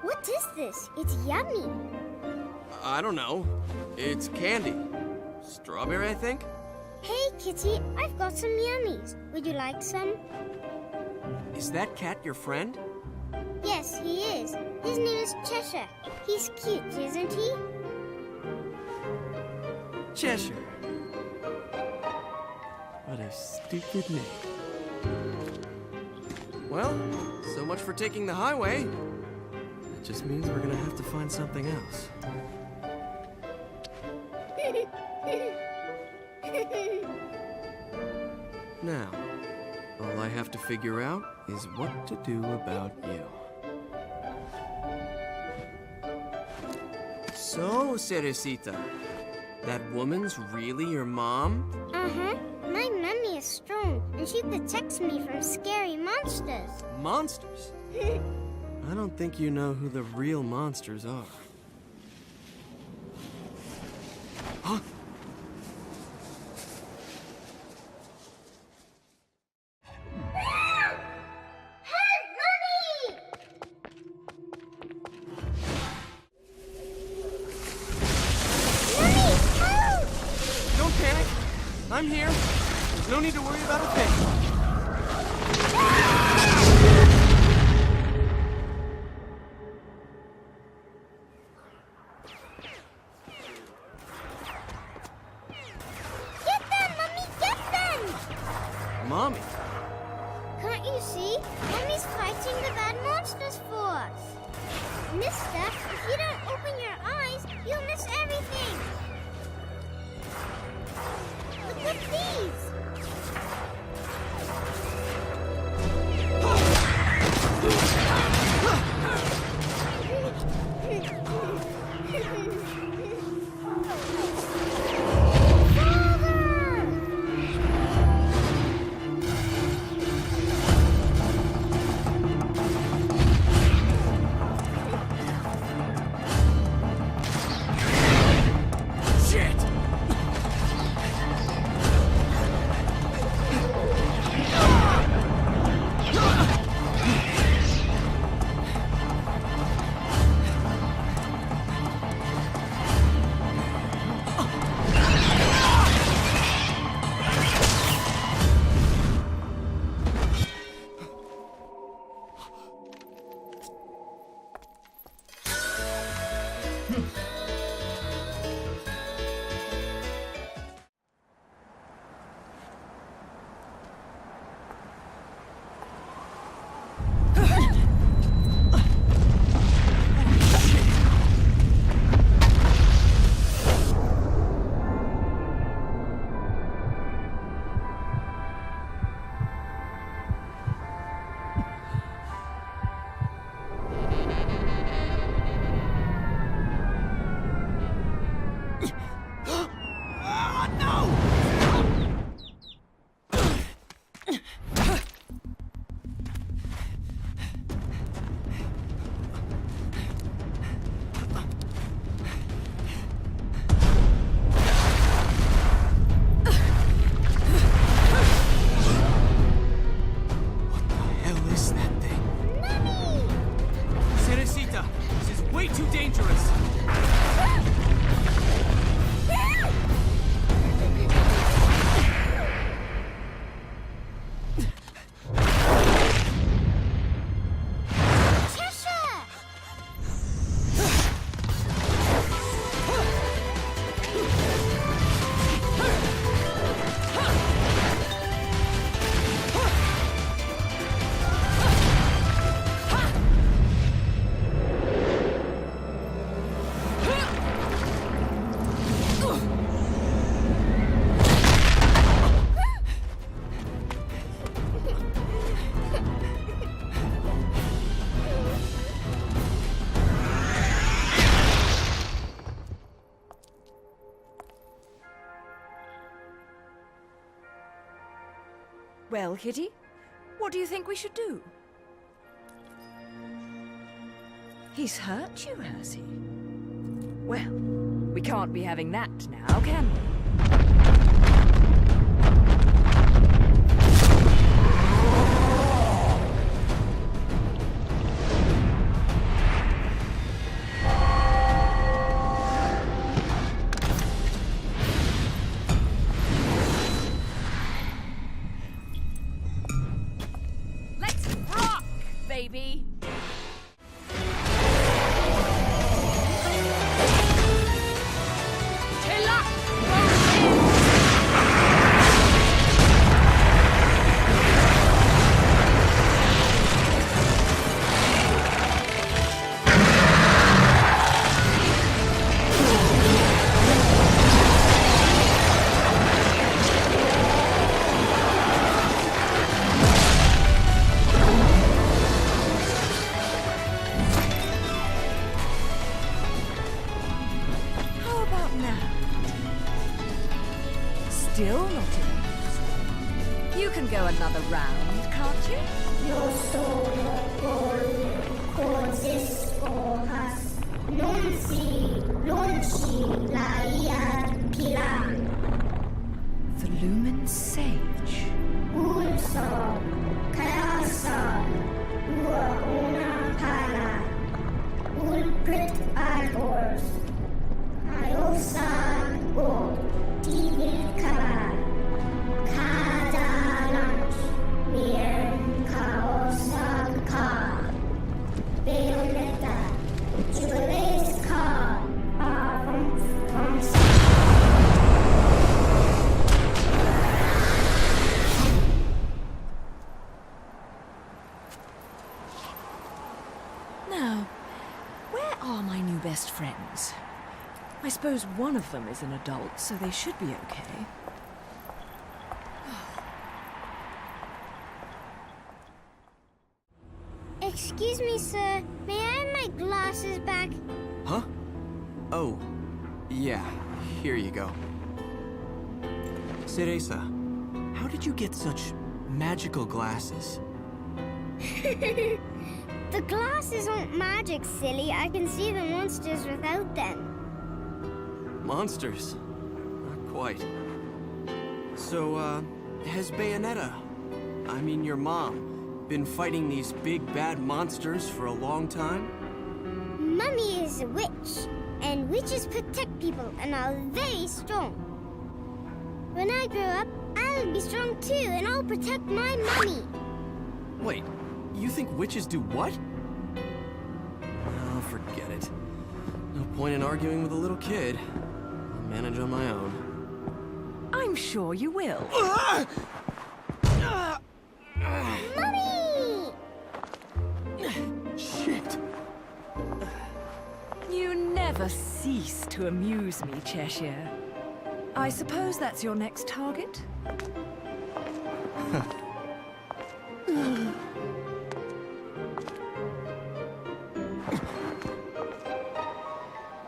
What is this? It's yummy. I don't know. It's candy. Strawberry, I think? Hey, Kitty, I've got some yummies. Would you like some? Is that cat your friend? Yes, he is. His name is Cheshire. He's cute, isn't he? Cheshire. What a stupid name. Well, so much for taking the highway. That just means we're gonna have to find something else. Now, all I have to figure out is what to do about you. So, Cerecita, that woman's really your mom? Uh-huh. My mummy is strong, and she protects me from scary monsters. Monsters? I don't think you know who the real monsters are. Huh? I'm here. There's no need to worry about a thing. Get them, Mommy, get them! Mommy? Can't you see? Mommy's fighting the bad monsters for us. Mister, if you don't open your eyes, you'll miss everything. Look at these! Father! Well, Kitty, what do you think we should do? He's hurt you, has he? Well, we can't be having that now, can we? Let's rock, baby! Still not enough. You can go another round, can't you? Your soul consists of us. Nunci, Laian, Pilan. The Lumen Sage. Ulso, Kayasa, Una Pala, Ulprit Algors, Iosan Gold, Divil Kara, Kada Lunch, Mir Kaosan Ka, Bayonetta, Jubilees Ka, from Now, where are my new best friends? I suppose one of them is an adult, so they should be okay. Excuse me, sir. May I have my glasses back? Huh? Oh, yeah. Here you go. Cereza, how did you get such magical glasses? The glasses aren't magic, silly. I can see the monsters without them. Monsters? Not quite. So, has Bayonetta, I mean your mom, been fighting these big bad monsters for a long time? Mummy is a witch, and witches protect people and are very strong. When I grow up, I'll be strong too, and I'll protect my mummy. Wait, you think witches do what? Oh, forget it. No point in arguing with a little kid. I'll manage on my own. I'm sure you will. Mummy! Shit! You never cease to amuse me, Cheshire. I suppose that's your next target?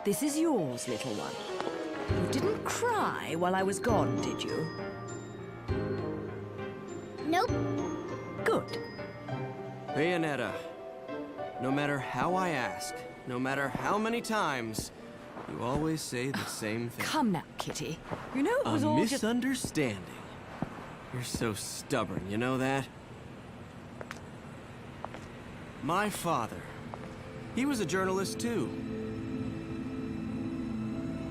This is yours, little one. You didn't cry while I was gone, did you? Nope. Good. Bayonetta, no matter how I ask, no matter how many times, you always say the same thing. Come now, Kitty. You know it was A all just... misunderstanding. You're so stubborn, you know that? My father, he was a journalist too.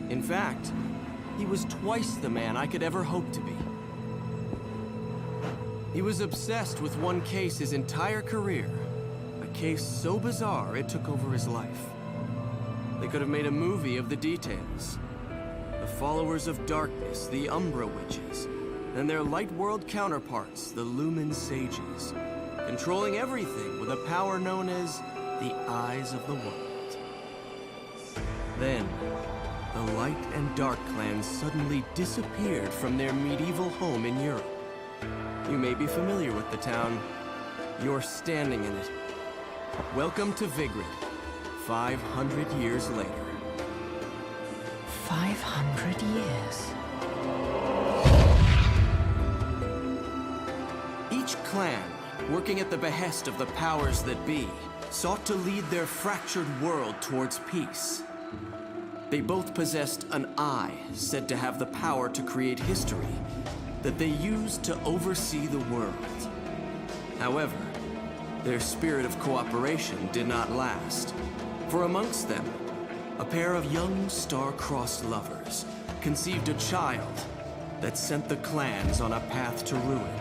In fact, he was twice the man I could ever hope to be. He was obsessed with one case his entire career. A case so bizarre it took over his life. They could have made a movie of the details. The followers of darkness, the Umbra Witches, and their light world counterparts, the Lumen Sages, controlling everything with a power known as the Eyes of the World. Then, the Light and Dark clans suddenly disappeared from their medieval home in Europe. You may be familiar with the town. You're standing in it. Welcome to Vigrid, 500 years later. 500 years. Each clan, working at the behest of the powers that be, sought to lead their fractured world towards peace. They both possessed an eye said to have the power to create history that they used to oversee the world. However, their spirit of cooperation did not last, for amongst them, a pair of young star-crossed lovers conceived a child that sent the clans on a path to ruin.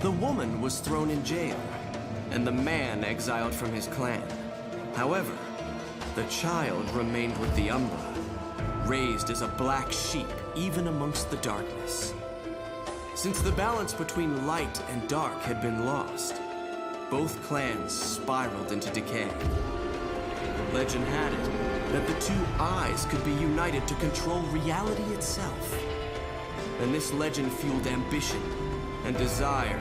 The woman was thrown in jail, and the man exiled from his clan. However, the child remained with the Umbra, raised as a black sheep even amongst the darkness. Since the balance between light and dark had been lost, both clans spiraled into decay. Legend had it that the two eyes could be united to control reality itself. And this legend fueled ambition and desire,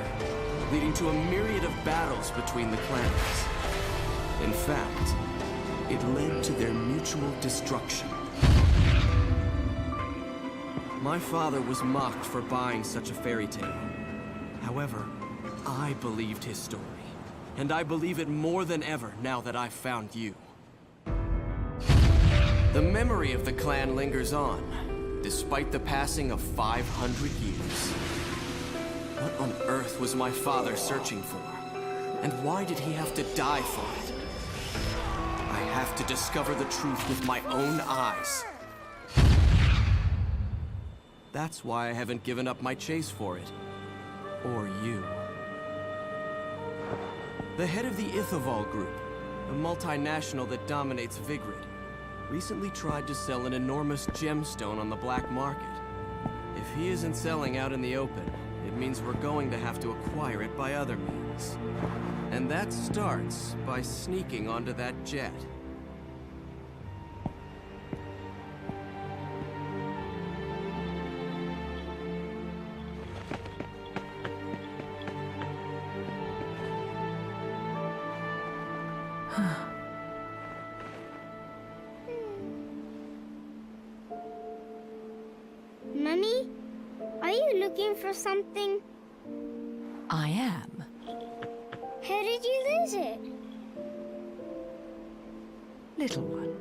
leading to a myriad of battles between the clans. In fact, it led to their mutual destruction. My father was mocked for buying such a fairy tale. However, I believed his story, and I believe it more than ever now that I've found you. The memory of the clan lingers on, despite the passing of 500 years. What on earth was my father searching for? And why did he have to die for it? I have to discover the truth with my own eyes. That's why I haven't given up my chase for it. Or you. The head of the Ithoval Group, a multinational that dominates Vigrid, recently tried to sell an enormous gemstone on the black market. If he isn't selling out in the open, it means we're going to have to acquire it by other means. And that starts by sneaking onto that jet. Mummy, are you looking for something? I am. How did you lose it? Little one,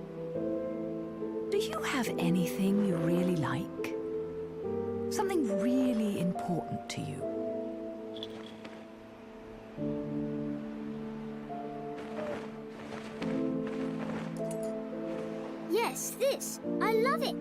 do you have anything you really like? Something really important to you? Yes, this. I love it.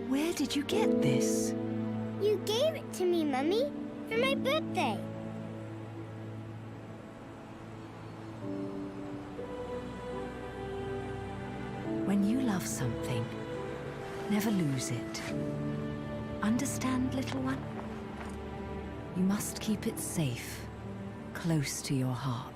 Where did you get this? You gave it to me, Mummy, for my birthday. When you love something, never lose it. Understand, little one? You must keep it safe, close to your heart.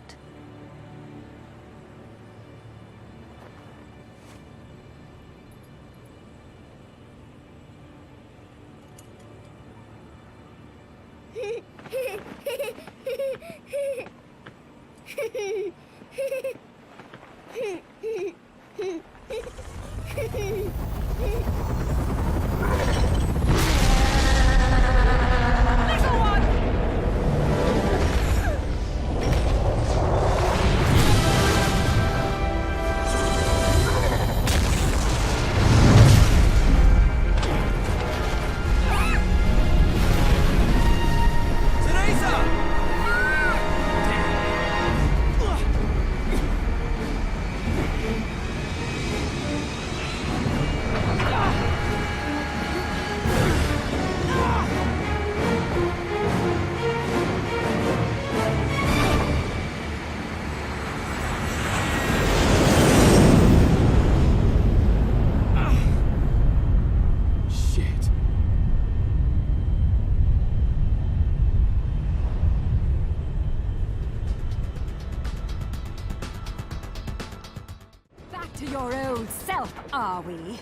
To your old self, are we?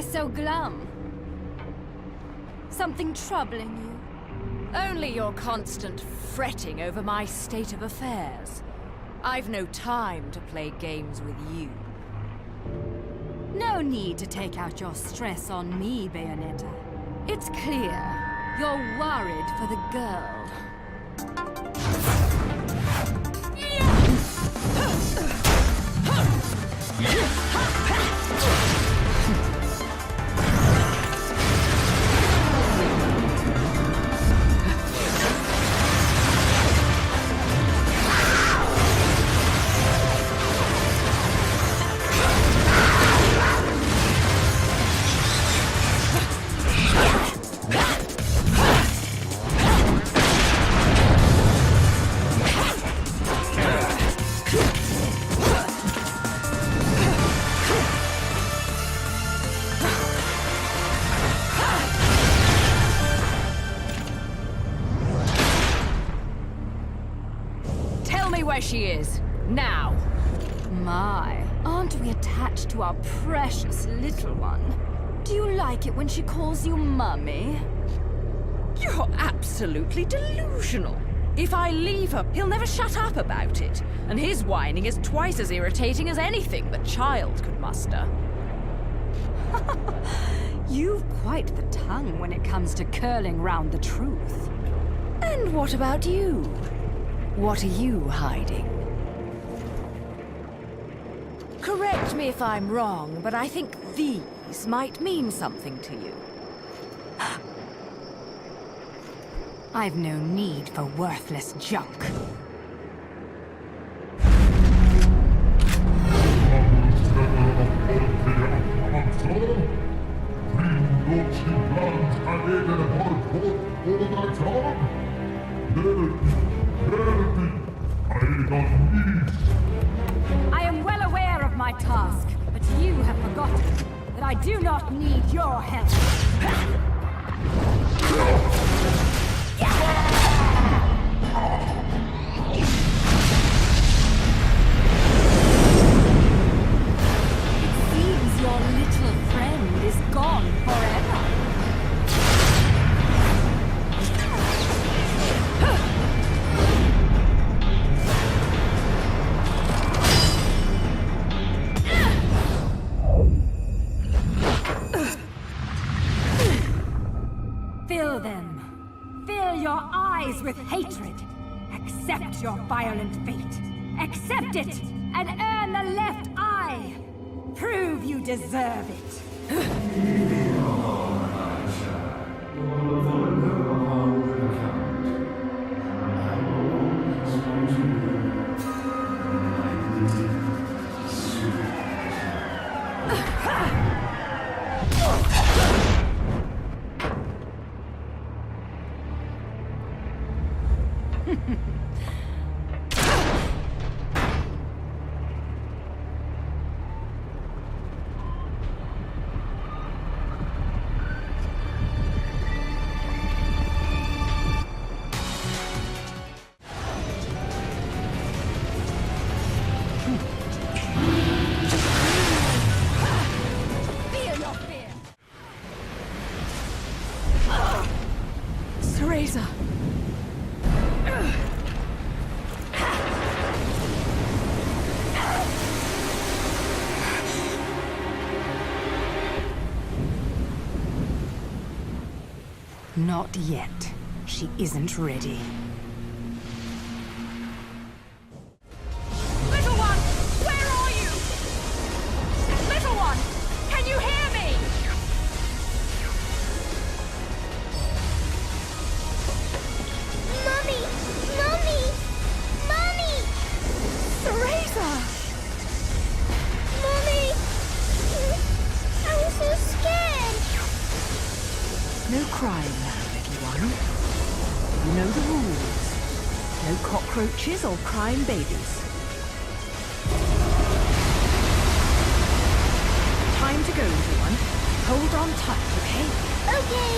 Why so glum? Something troubling you? Only your constant fretting over my state of affairs. I've no time to play games with you. No need to take out your stress on me, Bayonetta. It's clear you're worried for the girl. Where she is, now. My, aren't we attached to our precious little one? Do you like it when she calls you Mummy? You're absolutely delusional. If I leave her, he'll never shut up about it. And his whining is twice as irritating as anything the child could muster. You've quite the tongue when it comes to curling round the truth. And what about you? What are you hiding? Correct me if I'm wrong, but I think these might mean something to you. I've no need for worthless junk. I am well aware of my task, but you have forgotten that I do not need your help. It seems your little friend is gone forever. Fill them. Fill your eyes with hatred. Accept your violent fate. Accept it, and earn the left eye. Prove you deserve it. Teresa. Not yet. She isn't ready. Little one, where are you? Little one, can you hear me? Mommy! Mommy! Mommy! Teresa! Mommy! I'm so scared! No crying now, little one. You know the rules. No cockroaches or crying babies. Time to go, little one. Hold on tight, okay? Okay.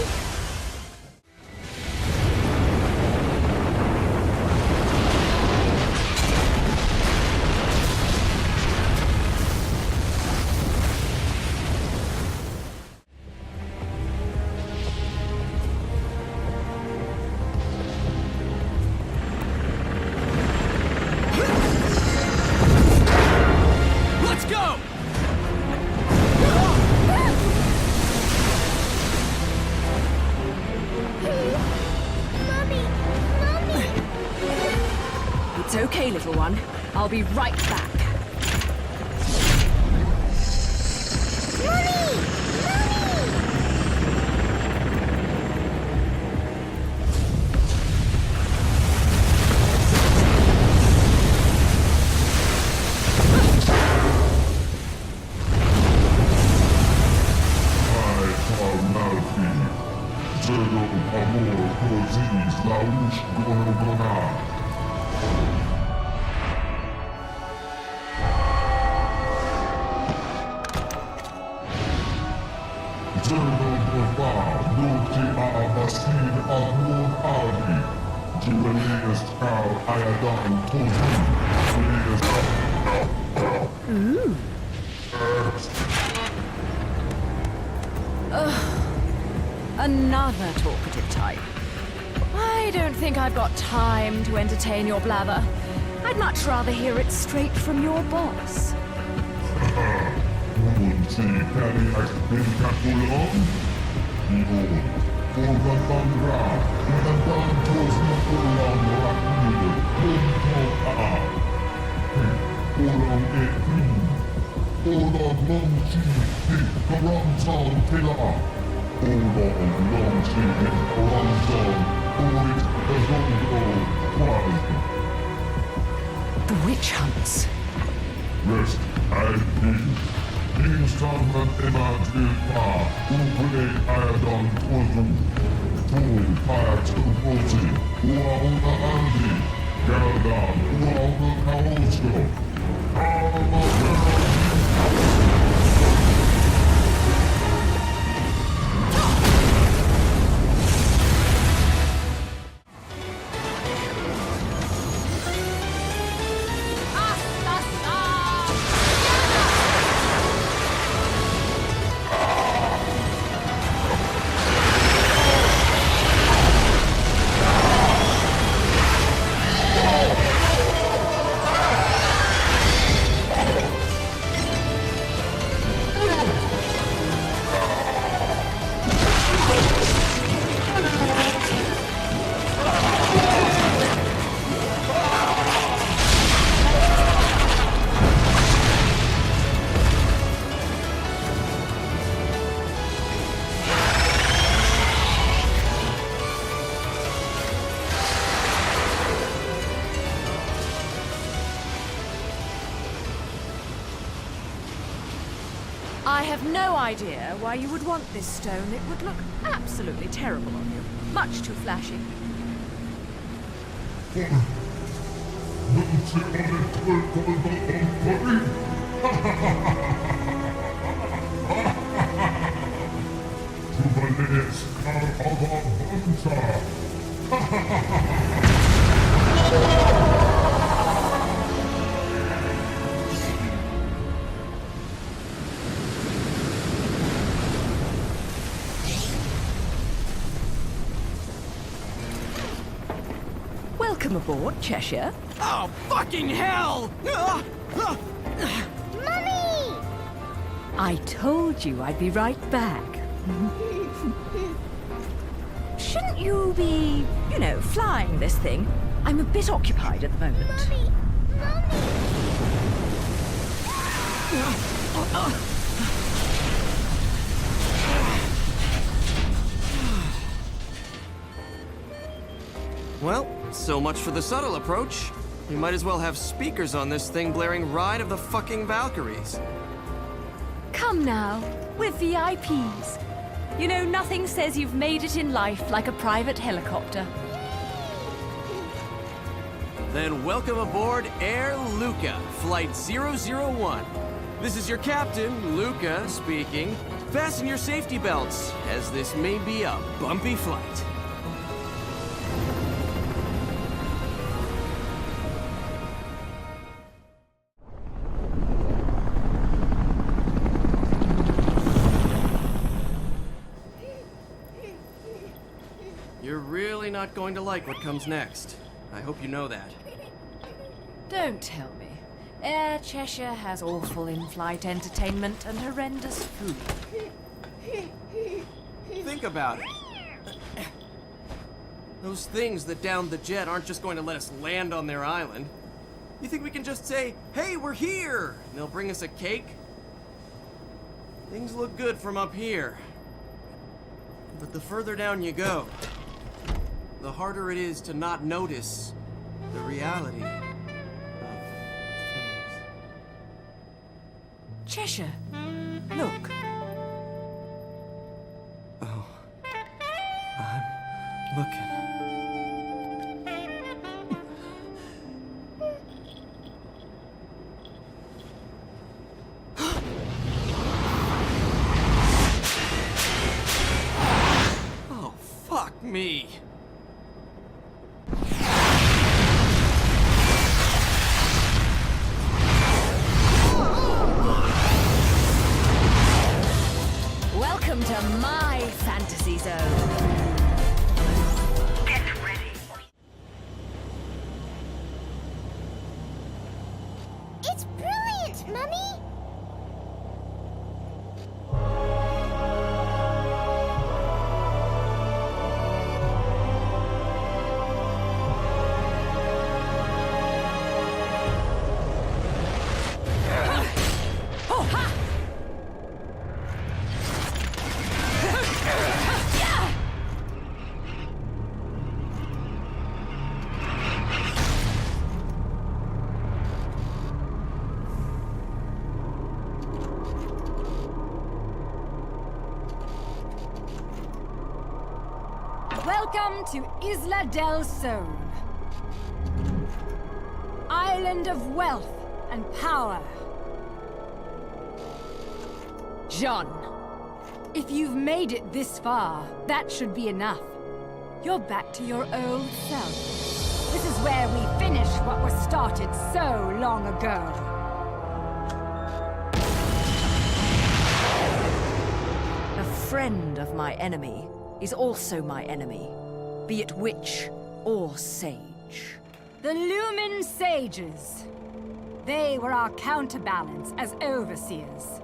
It's okay, little one. I'll be right back. Another talkative type. I don't think I've got time to entertain your blather. I'd much rather hear it straight from your boss. The witch hunts. Rest I be. Installment imagine pa. Upre ayadon kozu. Tu hayat upozi. Ua una andi. Galdan. Ua una kaosko. I have no idea why you would want this stone. It would look absolutely terrible on you. Much too flashy. Welcome aboard, Cheshire. Oh, fucking hell! Mummy! I told you I'd be right back. Shouldn't you be, you know, flying this thing? I'm a bit occupied at the moment. Mummy! Well, so much for the subtle approach. We might as well have speakers on this thing blaring Ride of the fucking Valkyries. Come now, we're VIPs. You know, nothing says you've made it in life like a private helicopter. Then welcome aboard Air Luca, Flight 001. This is your captain, Luca, speaking. Fasten your safety belts, as this may be a bumpy flight. You're really not going to like what comes next. I hope you know that. Don't tell me. Air Cheshire has awful in-flight entertainment and horrendous food. Think about it. Those things that downed the jet aren't just going to let us land on their island. You think we can just say, "Hey, we're here," and they'll bring us a cake? Things look good from up here. But the further down you go, the harder it is to not notice the reality of things. Cheshire, look. Oh, I'm looking. Oh, fuck me. Welcome to my fantasy zone. Get ready. It's brilliant, Mummy! Oh, ha! Welcome to Isla del Sol. Island of wealth and power. John, if you've made it this far, that should be enough. You're back to your old self. This is where we finish what was started so long ago. A friend of my enemy is also my enemy, be it witch or sage. The Lumen Sages. They were our counterbalance as overseers.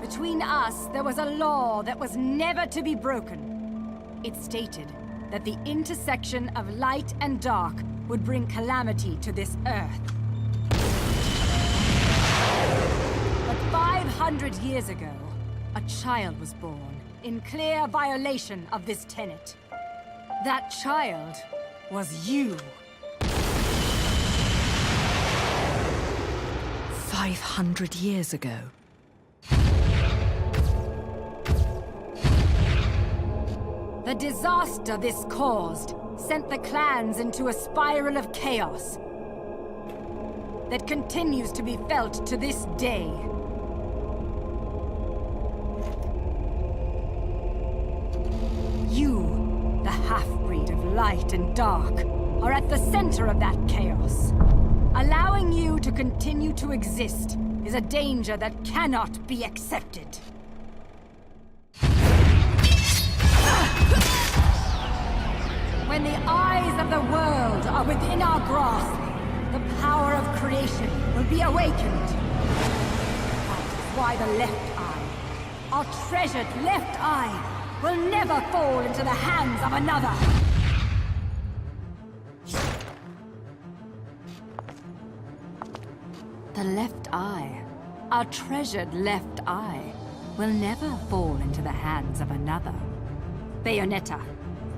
Between us, there was a law that was never to be broken. It stated that the intersection of light and dark would bring calamity to this earth. But 500 years ago, a child was born in clear violation of this tenet. That child was you. 500 years ago. The disaster this caused sent the clans into a spiral of chaos that continues to be felt to this day. You, the half-breed of light and dark, are at the center of that chaos. Allowing you to continue to exist is a danger that cannot be accepted. When the eyes of the world are within our grasp, the power of creation will be awakened. That is why the left eye, our treasured left eye, will never fall into the hands of another. The left eye, our treasured left eye, will never fall into the hands of another. Bayonetta,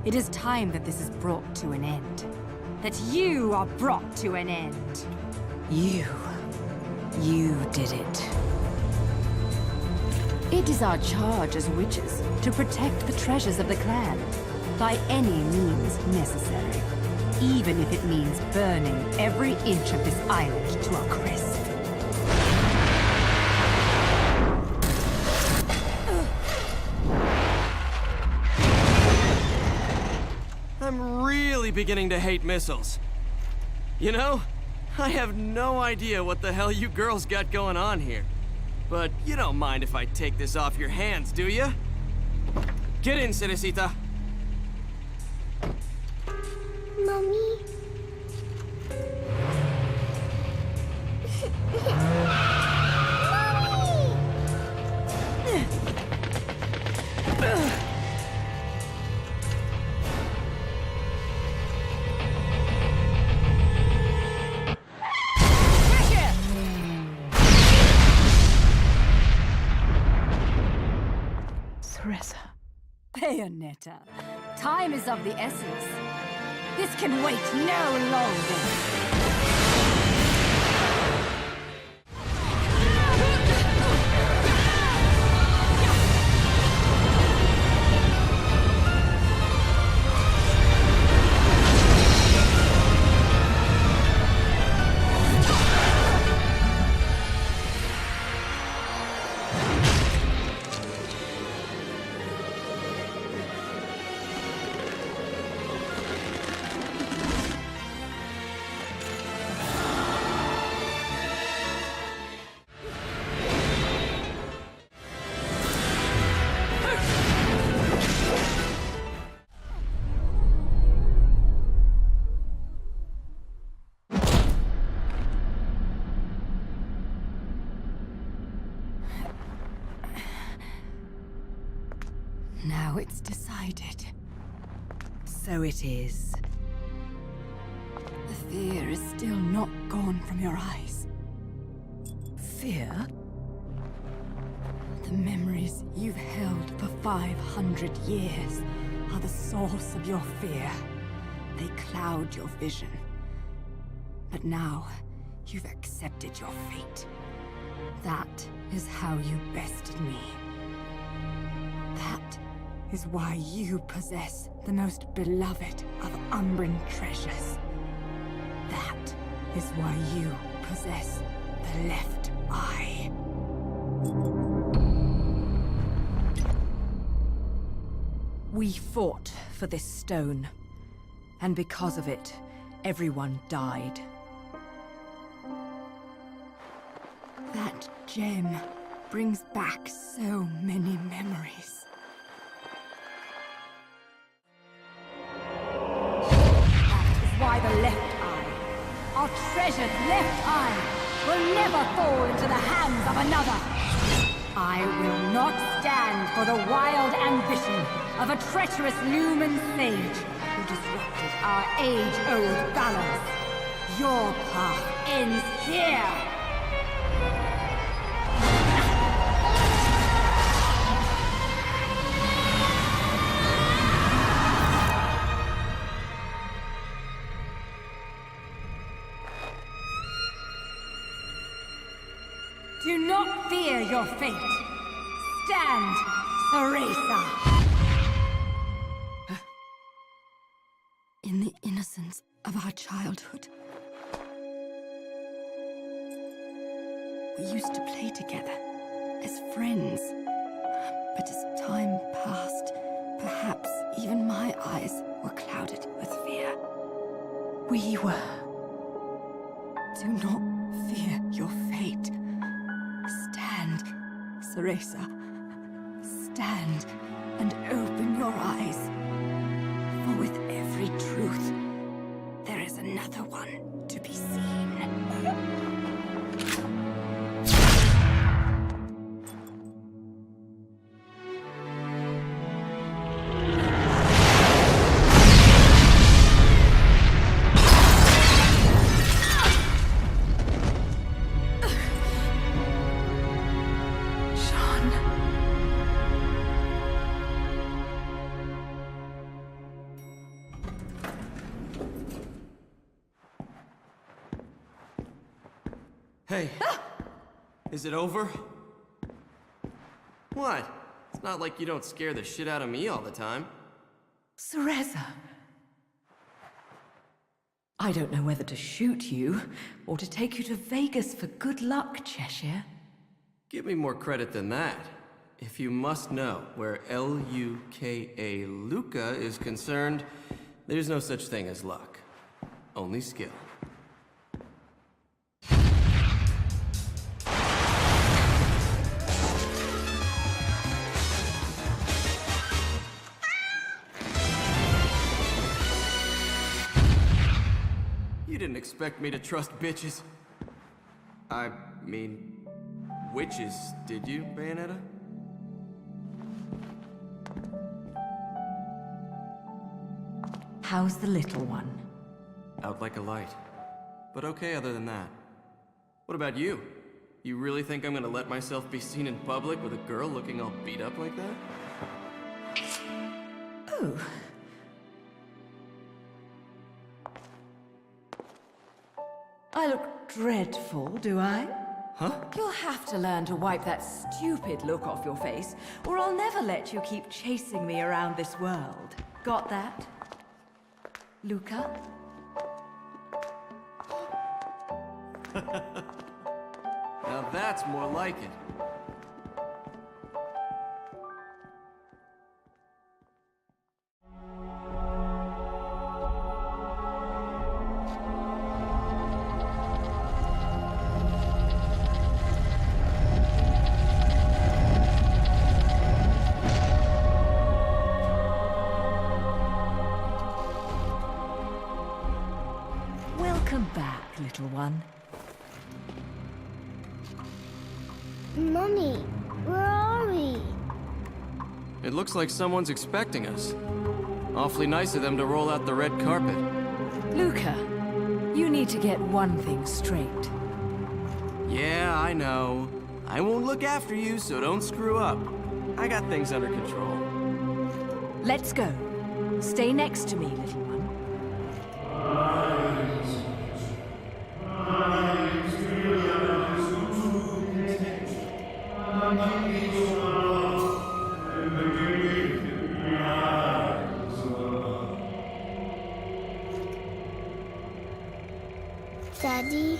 it is time that this is brought to an end. That you are brought to an end. You did it. It is our charge as witches to protect the treasures of the clan by any means necessary, even if it means burning every inch of this island to a crisp. I'm really beginning to hate missiles. You know, I have no idea what the hell you girls got going on here. But you don't mind if I take this off your hands, do you? Get in, Cerecita. Mommy? Mommy! Bayonetta. Time is of the essence. This can wait no longer. Now it's decided. So it is. The fear is still not gone from your eyes. Fear? The memories you've held for 500 years are the source of your fear. They cloud your vision. But now, you've accepted your fate. That is how you bested me. That is why you possess the most beloved of Umbran treasures. That is why you possess the left eye. We fought for this stone, and because of it, everyone died. That gem brings back so many memories. That is why the left eye, our treasured left eye, will never fall into the hands of another. I will not stand for the wild ambition of a treacherous Lumen sage who disrupted our age-old balance. Your path ends here! Do not fear your fate. Stand, Theresa. In the innocence of our childhood, we used to play together as friends. But as time passed, perhaps even my eyes were clouded with fear. We were. Do not fear your fate. Stand, Theresa. Stand and open your eyes. For with every truth, there is another one to be seen. Hey, is it over? What? It's not like you don't scare the shit out of me all the time. Theresa. I don't know whether to shoot you, or to take you to Vegas for good luck, Cheshire. Give me more credit than that. If you must know where L-U-K-A Luca is concerned, there's no such thing as luck. Only skill. You didn't expect me to trust bitches. I mean, witches, did you, Bayonetta? How's the little one? Out like a light. But okay other than that. What about you? You really think I'm gonna let myself be seen in public with a girl looking all beat up like that? Oh. I look dreadful, do I? Huh? You'll have to learn to wipe that stupid look off your face, or I'll never let you keep chasing me around this world. Got that? Luca? Now that's more like it. Welcome back, little one. Mummy, where are we? It looks like someone's expecting us. Awfully nice of them to roll out the red carpet. Luca, you need to get one thing straight. Yeah, I know. I won't look after you, so don't screw up. I got things under control. Let's go. Stay next to me, little one. Daddy?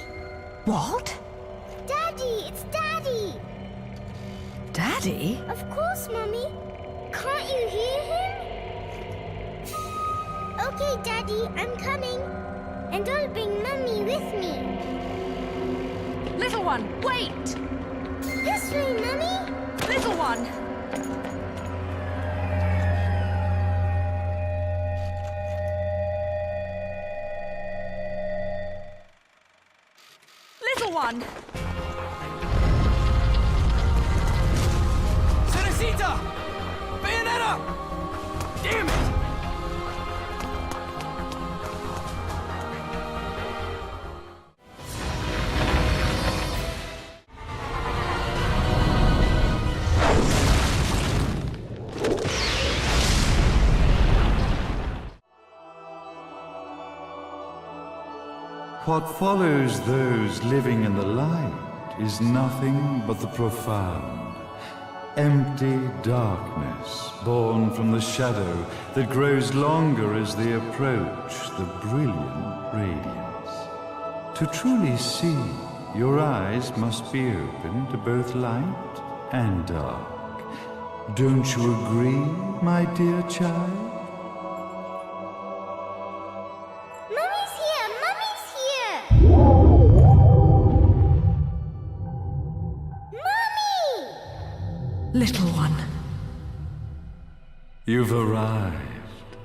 What? Daddy, it's Daddy! Daddy? Of course, Mummy. Can't you hear him? Okay, Daddy, I'm coming. And I'll bring Mummy with me. Little one, wait! This way, Mummy. Little one! Little one! Cerecita! Bayonetta! Damn it! What follows those living in the light is nothing but the profound, empty darkness born from the shadow that grows longer as they approach the brilliant radiance. To truly see, your eyes must be open to both light and dark. Don't you agree, my dear child? Mummy's here! Mummy's here! Mummy! Little one. You've arrived,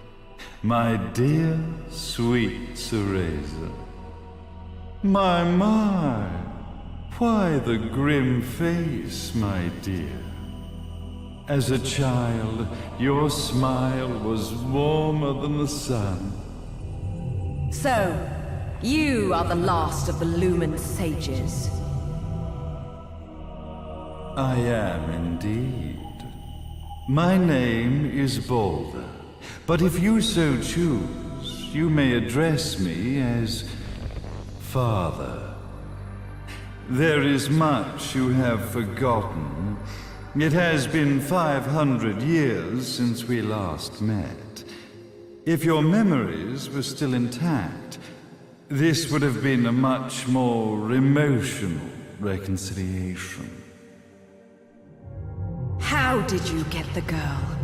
my dear, sweet Cereza. My, why the grim face, my dear? As a child, your smile was warmer than the sun. So, you are the last of the Lumen sages. I am indeed. My name is Balder, but if you so choose, you may address me as Father. There is much you have forgotten. It has been 500 years since we last met. If your memories were still intact, this would have been a much more emotional reconciliation. How did you get the girl?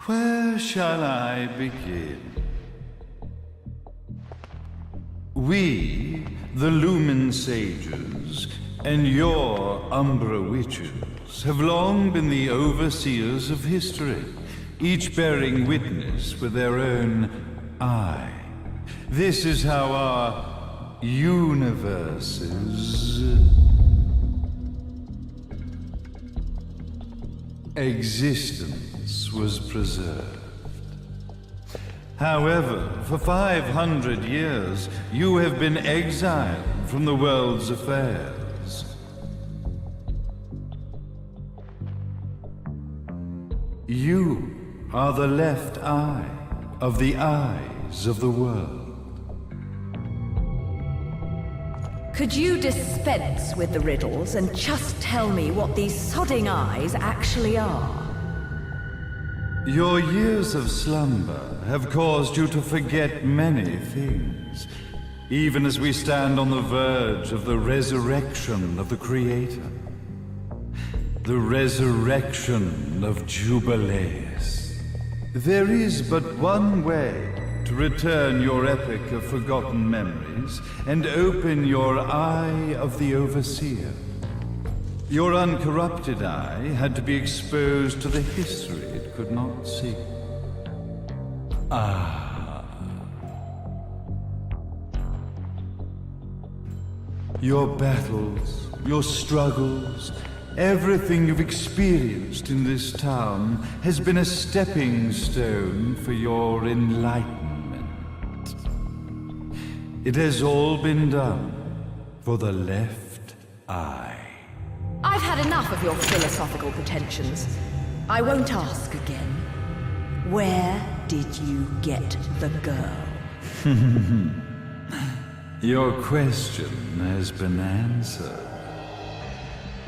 Where shall I begin? We, the Lumen Sages, and your Umbra Witches, have long been the overseers of history, each bearing witness with their own eye. This is how our universes existence was preserved. However, for 500 years, you have been exiled from the world's affairs. You are the left eye of the eyes of the world. Could you dispense with the riddles and just tell me what these sodding eyes actually are? Your years of slumber have caused you to forget many things, even as we stand on the verge of the resurrection of the Creator. The resurrection of Jubileus. There is but one way to return your epic of forgotten memories and open your eye of the Overseer. Your uncorrupted eye had to be exposed to the history it could not see. Your battles, your struggles, everything you've experienced in this town has been a stepping stone for your enlightenment. It has all been done for the left eye. I've had enough of your philosophical pretensions. I won't ask again. Where did you get the girl? Your question has been answered.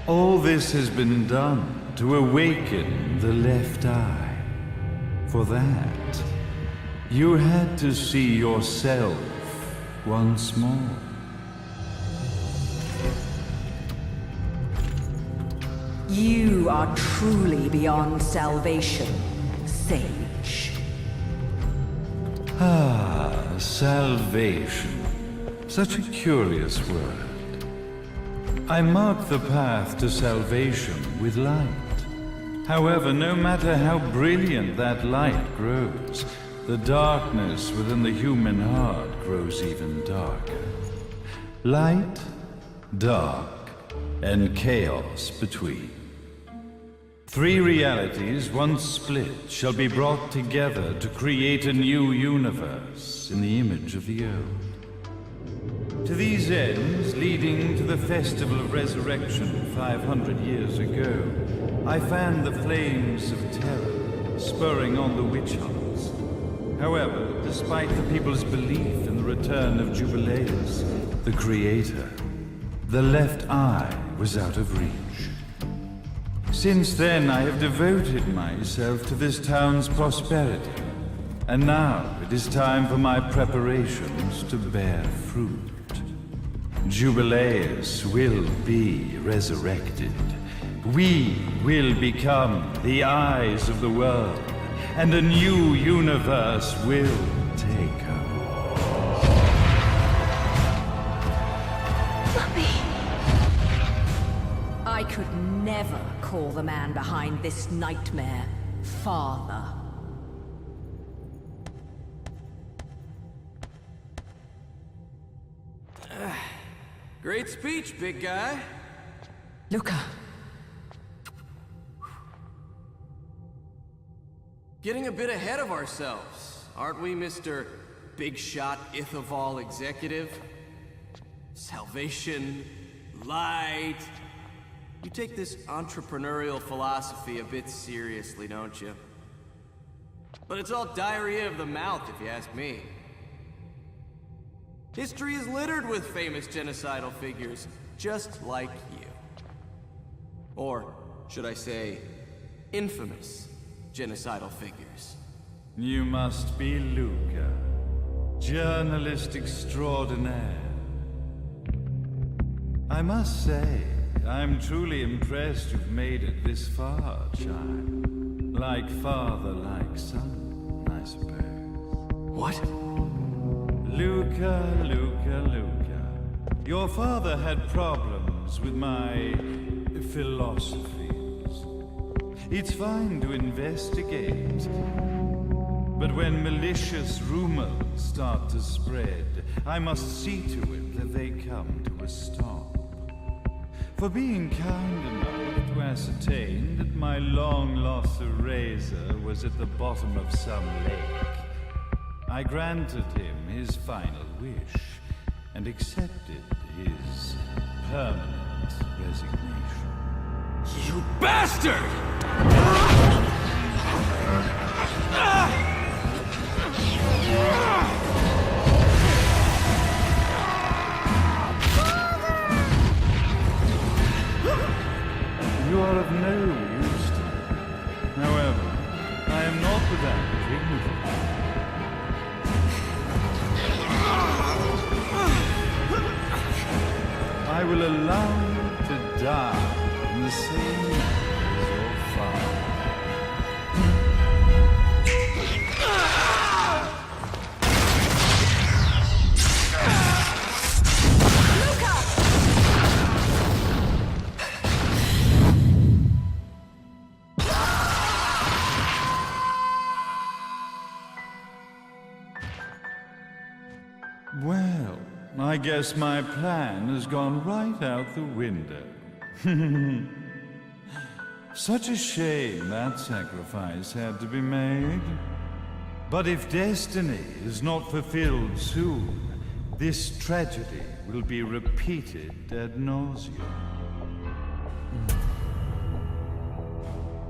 All this has been done to awaken the left eye. For that, you had to see yourself once more. You are truly beyond salvation, sage. Salvation. Such a curious word. I mark the path to salvation with light. However, no matter how brilliant that light grows, the darkness within the human heart grows even darker. Light, dark, and chaos between. Three realities, once split, shall be brought together to create a new universe in the image of the old. To these ends, leading to the Festival of Resurrection 500 years ago, I fanned the flames of terror, spurring on the witch hunts. However, despite the people's belief in the return of Jubileus, the Creator, the left eye was out of reach. Since then, I have devoted myself to this town's prosperity, and now it is time for my preparations to bear fruit. Jubileus will be resurrected. We will become the eyes of the world, and a new universe will take her. I could never call the man behind this nightmare father. Great speech, big guy. Luca. Getting a bit ahead of ourselves, aren't we, Mr. Big Shot Ithaval Executive? Salvation, light. You take this entrepreneurial philosophy a bit seriously, don't you? But it's all diarrhea of the mouth, if you ask me. History is littered with famous genocidal figures, just like you. Or, should I say, infamous genocidal figures. You must be Luca, journalist extraordinaire. I must say, I'm truly impressed you've made it this far, child. Like father, like son, I suppose. What? Luca. Your father had problems with my philosophies. It's fine to investigate, but when malicious rumors start to spread, I must see to it that they come to a stop. For being kind enough to ascertain that my long-lost eraser was at the bottom of some lake, I granted him his final wish and accepted his permanent resignation. You bastard! You are of no use to me. However, I am not without dignity. I will allow you to die in the same manner as your father. Well, I guess my plan has gone right out the window. Such a shame that sacrifice had to be made. But if destiny is not fulfilled soon, this tragedy will be repeated ad nauseum.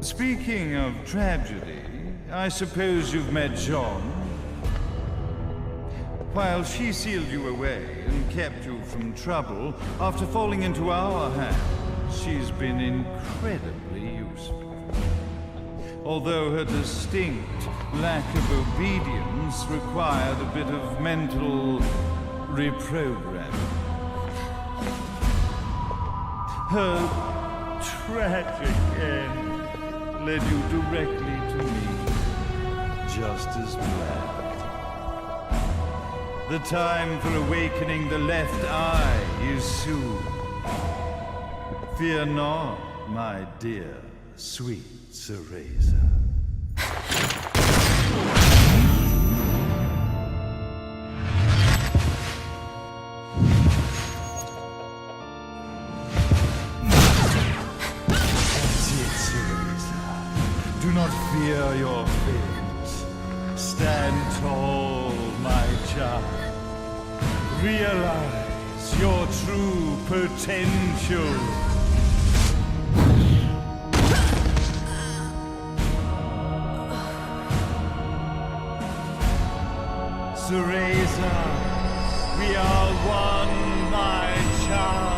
Speaking of tragedy, I suppose you've met Jean. While she sealed you away and kept you from trouble, after falling into our hands, she's been incredibly useful. Although her distinct lack of obedience required a bit of mental reprogramming. Her tragic end led you directly to me, just as planned. The time for awakening the left eye is soon. Fear not, my dear, sweet Cereza. That's it, Cereza. Do not fear your fate. Stand tall, my child. Realize your true potential. Cereza, we are one, my child.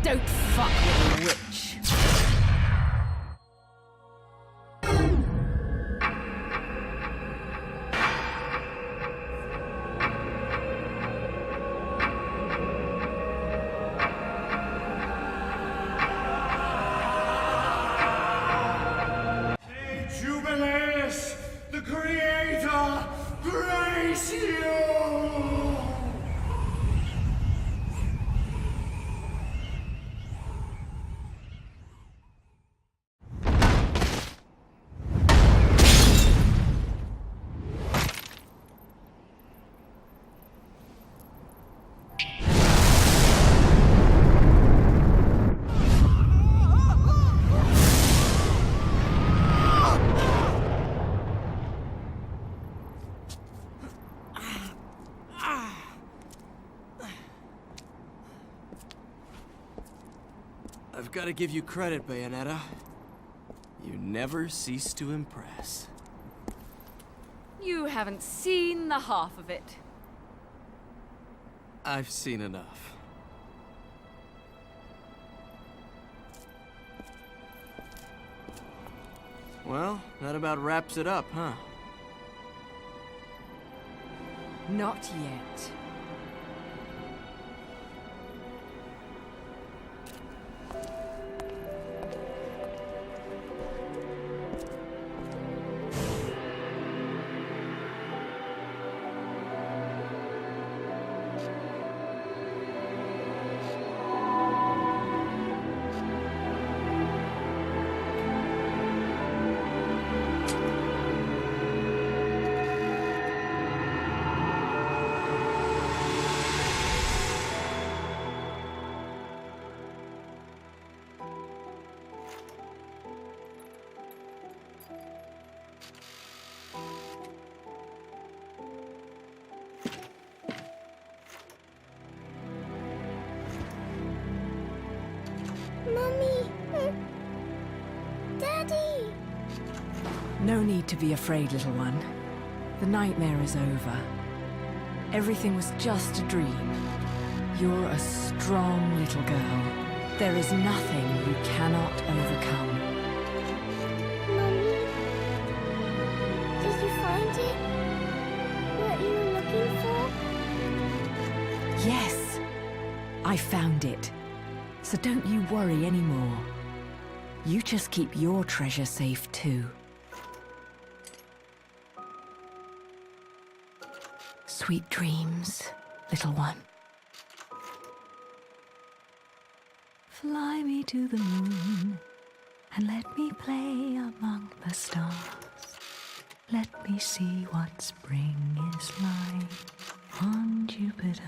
Don't fuck with a witch. Jubileus, the Creator, grace you! I've got to give you credit, Bayonetta. You never cease to impress. You haven't seen the half of it. I've seen enough. Well, that about wraps it up, huh? Not yet. No need to be afraid, little one. The nightmare is over. Everything was just a dream. You're a strong little girl. There is nothing you cannot overcome. Mommy, did you find it? What you were looking for? Yes, I found it. So don't you worry anymore. You just keep your treasure safe too. Sweet dreams, little one. Fly me to the moon and let me play among the stars. Let me see what spring is like on Jupiter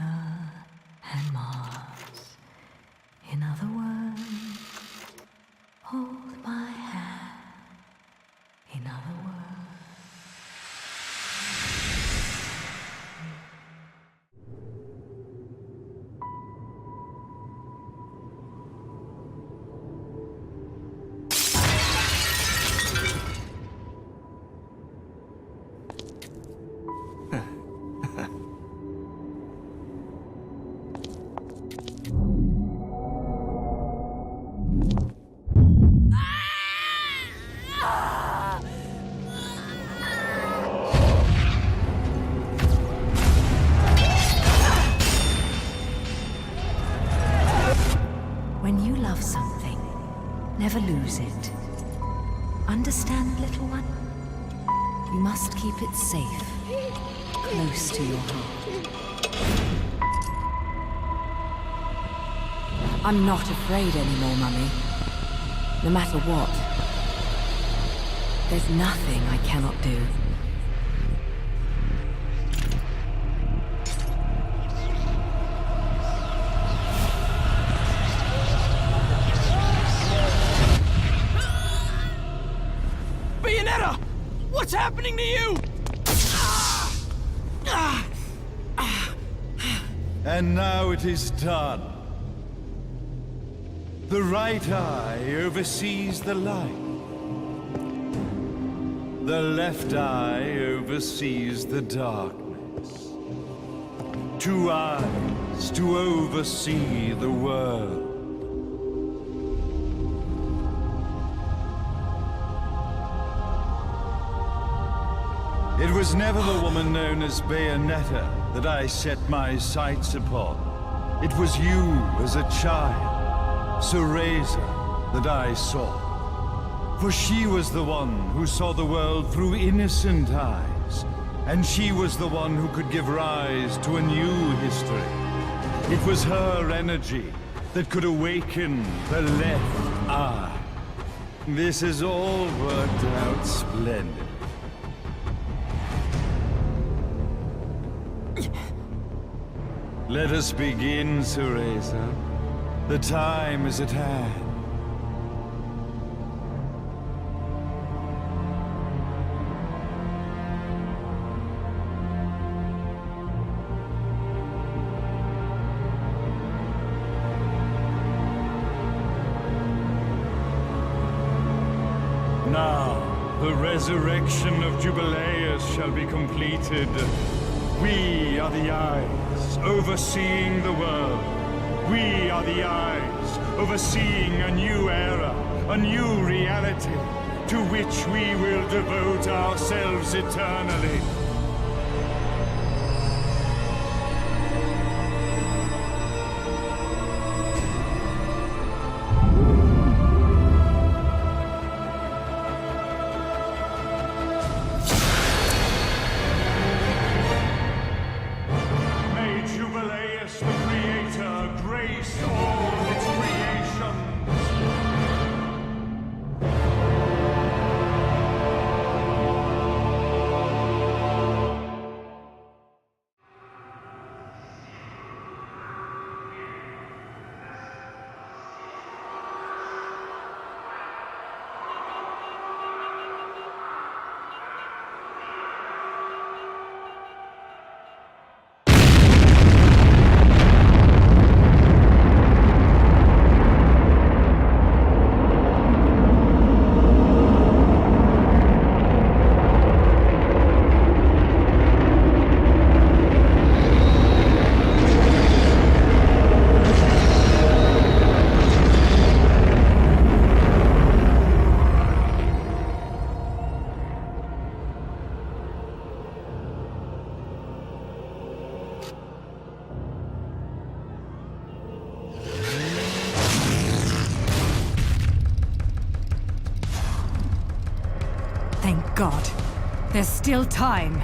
and Mars. In other words, hold my hand. In other words. When you love something, never lose it. Understand, little one? You must keep it safe, close to your heart. I'm not afraid anymore, Mummy. No matter what. There's nothing I cannot do. Bayonetta! What's happening to you? And now it is done. The right eye oversees the light. The left eye oversees the darkness. 2 eyes to oversee the world. It was never the woman known as Bayonetta that I set my sights upon. It was you as a child, Cereza, that I saw. For she was the one who saw the world through innocent eyes, and she was the one who could give rise to a new history. It was her energy that could awaken the left eye. This has all worked out splendid. Let us begin, Cereza. The time is at hand. Now, the resurrection of Jubileus shall be completed. We are the eyes overseeing the world. We are the eyes overseeing a new era, a new reality, to which we will devote ourselves eternally. God. There's still time.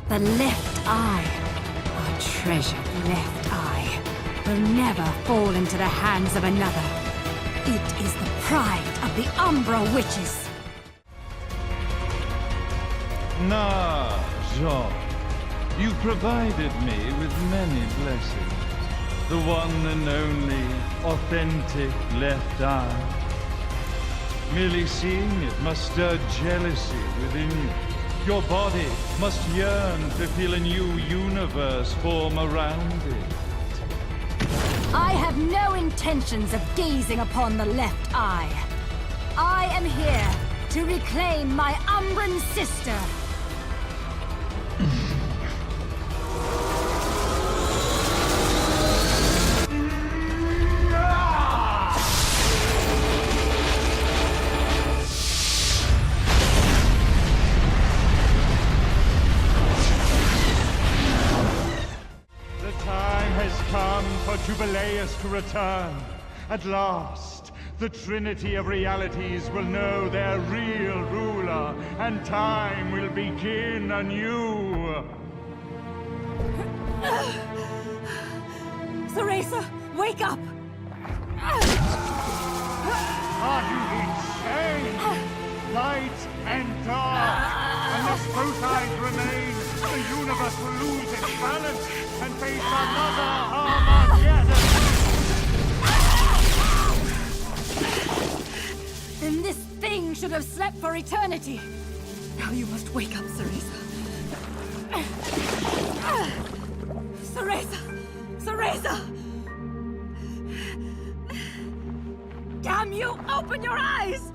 The left eye, our treasured left eye, will never fall into the hands of another. It is the pride of the Umbra Witches. Nah, Jean. You provided me with many blessings. The one and only authentic left eye. Merely seeing it must stir jealousy within you. Your body must yearn to feel a new universe form around it. I have no intentions of gazing upon the left eye. I am here to reclaim my Umbran sister. Jubileus to return. At last, the Trinity of Realities will know their real ruler, and time will begin anew. Theresa, wake up! Are you insane? Light and dark. Unless both eyes remain, the universe will lose its balance and face another Armageddon. Then this thing should have slept for eternity. Now you must wake up, Theresa. Theresa! Theresa! Damn you! Open your eyes!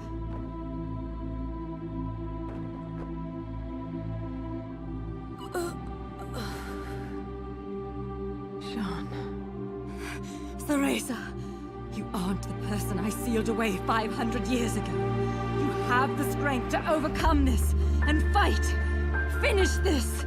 Theresa, you aren't the person I sealed away 500 years ago. You have the strength to overcome this and fight. Finish this.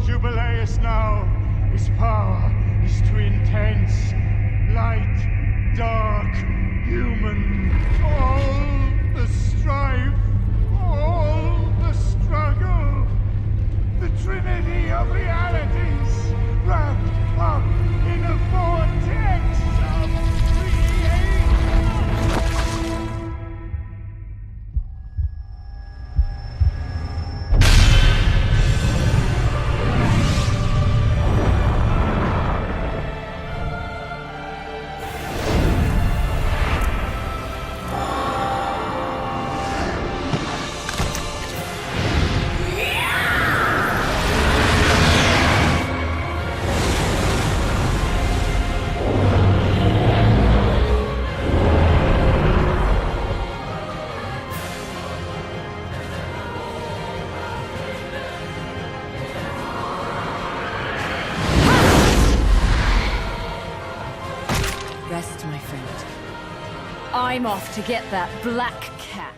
Jubileus now. His power is too intense. Light, dark, human. All the strife, all the struggle. The Trinity of Realities wrapped up in a vortex of creation. Rest, my friend. I'm off to get that black cat.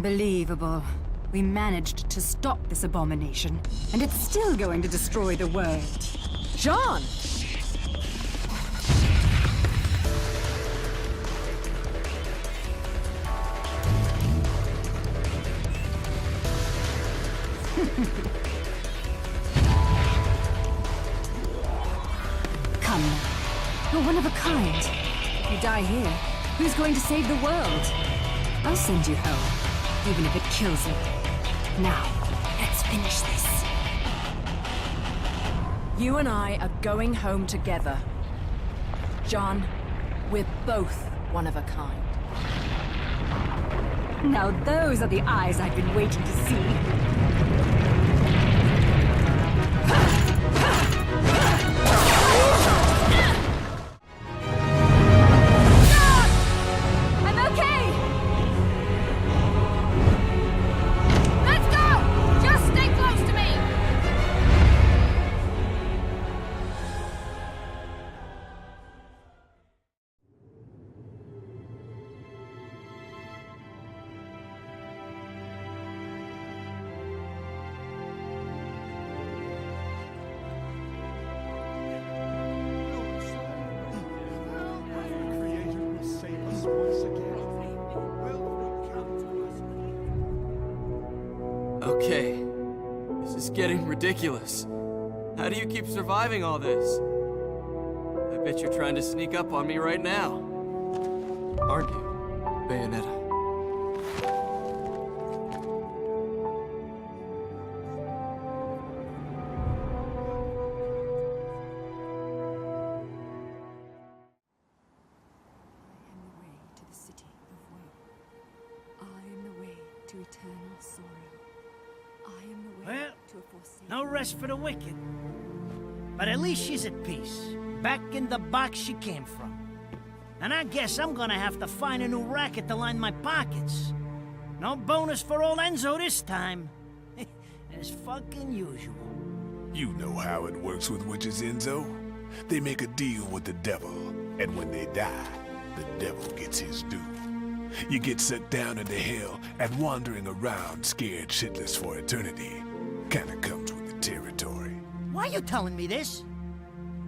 Unbelievable. We managed to stop this abomination, and it's still going to destroy the world. John! Come now. You're one of a kind. If you die here, who's going to save the world? I'll send you home, even if it kills you. Now, let's finish this. You and I are going home together. John, we're both one of a kind. Now those are the eyes I've been waiting to see. Okay, this is getting ridiculous. How do you keep surviving all this? I bet you're trying to sneak up on me right now. Aren't you, Bayonetta? No rest for the wicked. But at least she's at peace, back in the box she came from. And I guess I'm gonna have to find a new racket to line my pockets. No bonus for old Enzo this time. As fucking usual. You know how it works with witches, Enzo. They make a deal with the devil, and when they die, the devil gets his due. You get sent down into hell and wandering around scared shitless for eternity. Kinda comes with the territory. Why are you telling me this?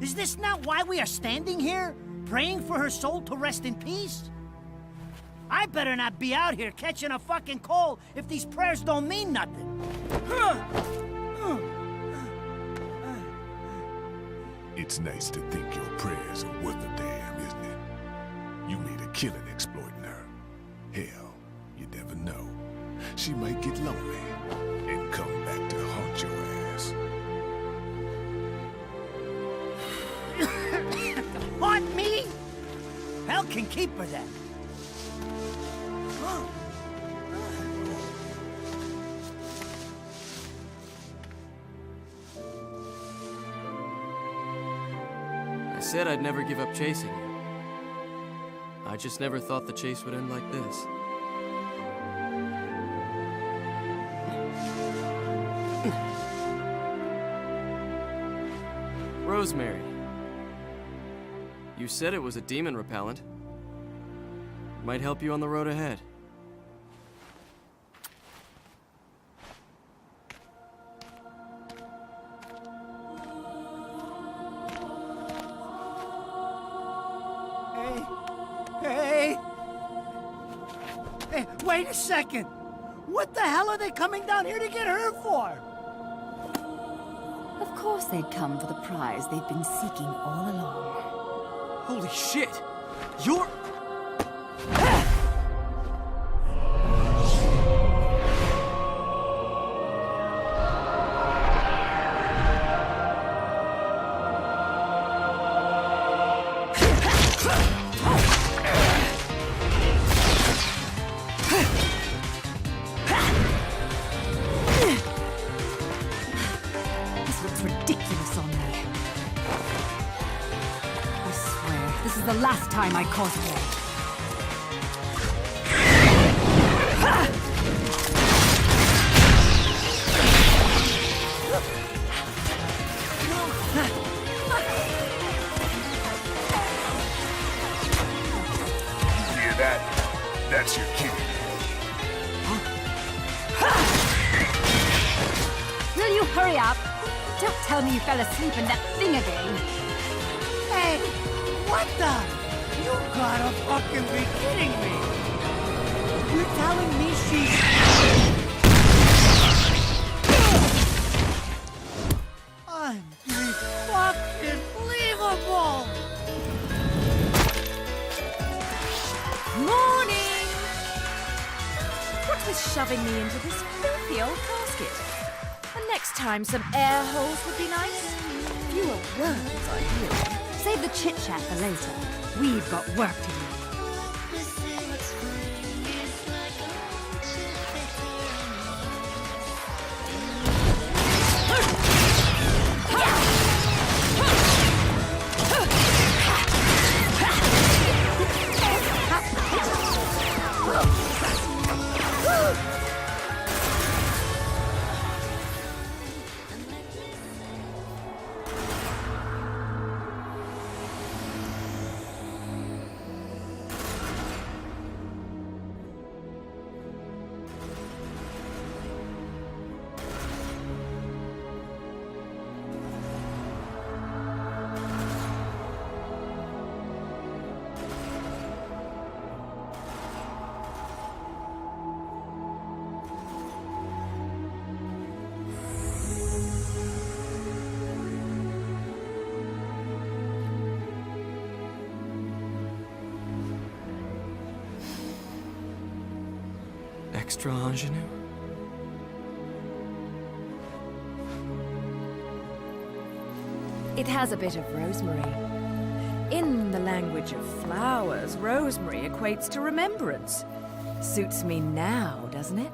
Is this not why we are standing here? Praying for her soul to rest in peace? I better not be out here catching a fucking cold if these prayers don't mean nothing. It's nice to think your prayers are worth a damn, isn't it? You made a killing exploiting her. Hell, you never know. She might get lonely and come back to haunt your ass. Haunt me? Hell can keep her then. I said I'd never give up chasing you. I just never thought the chase would end like this. Rosemary. You said it was a demon repellent. It might help you on the road ahead. Hey, wait a second. What the hell are they coming down here to get her for? Of course they'd come for the prize they've been seeking all along. Holy shit! You're... This looks ridiculous on me. I swear, this is the last time I cosplay. You hear that? That's your kid. Hurry up! Don't tell me you fell asleep in that thing again. Hey, what the? You gotta fucking be kidding me! You're telling me she's... Unfucking-believable! Morning! What with shoving me into this filthy old casket? And next time, some air holes would be nice. Fewer worms, ideally. Save the chit-chat for later. We've got work to do. Extra ingenue? It has a bit of rosemary. In the language of flowers, rosemary equates to remembrance. Suits me now, doesn't it?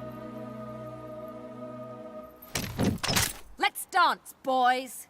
Let's dance, boys!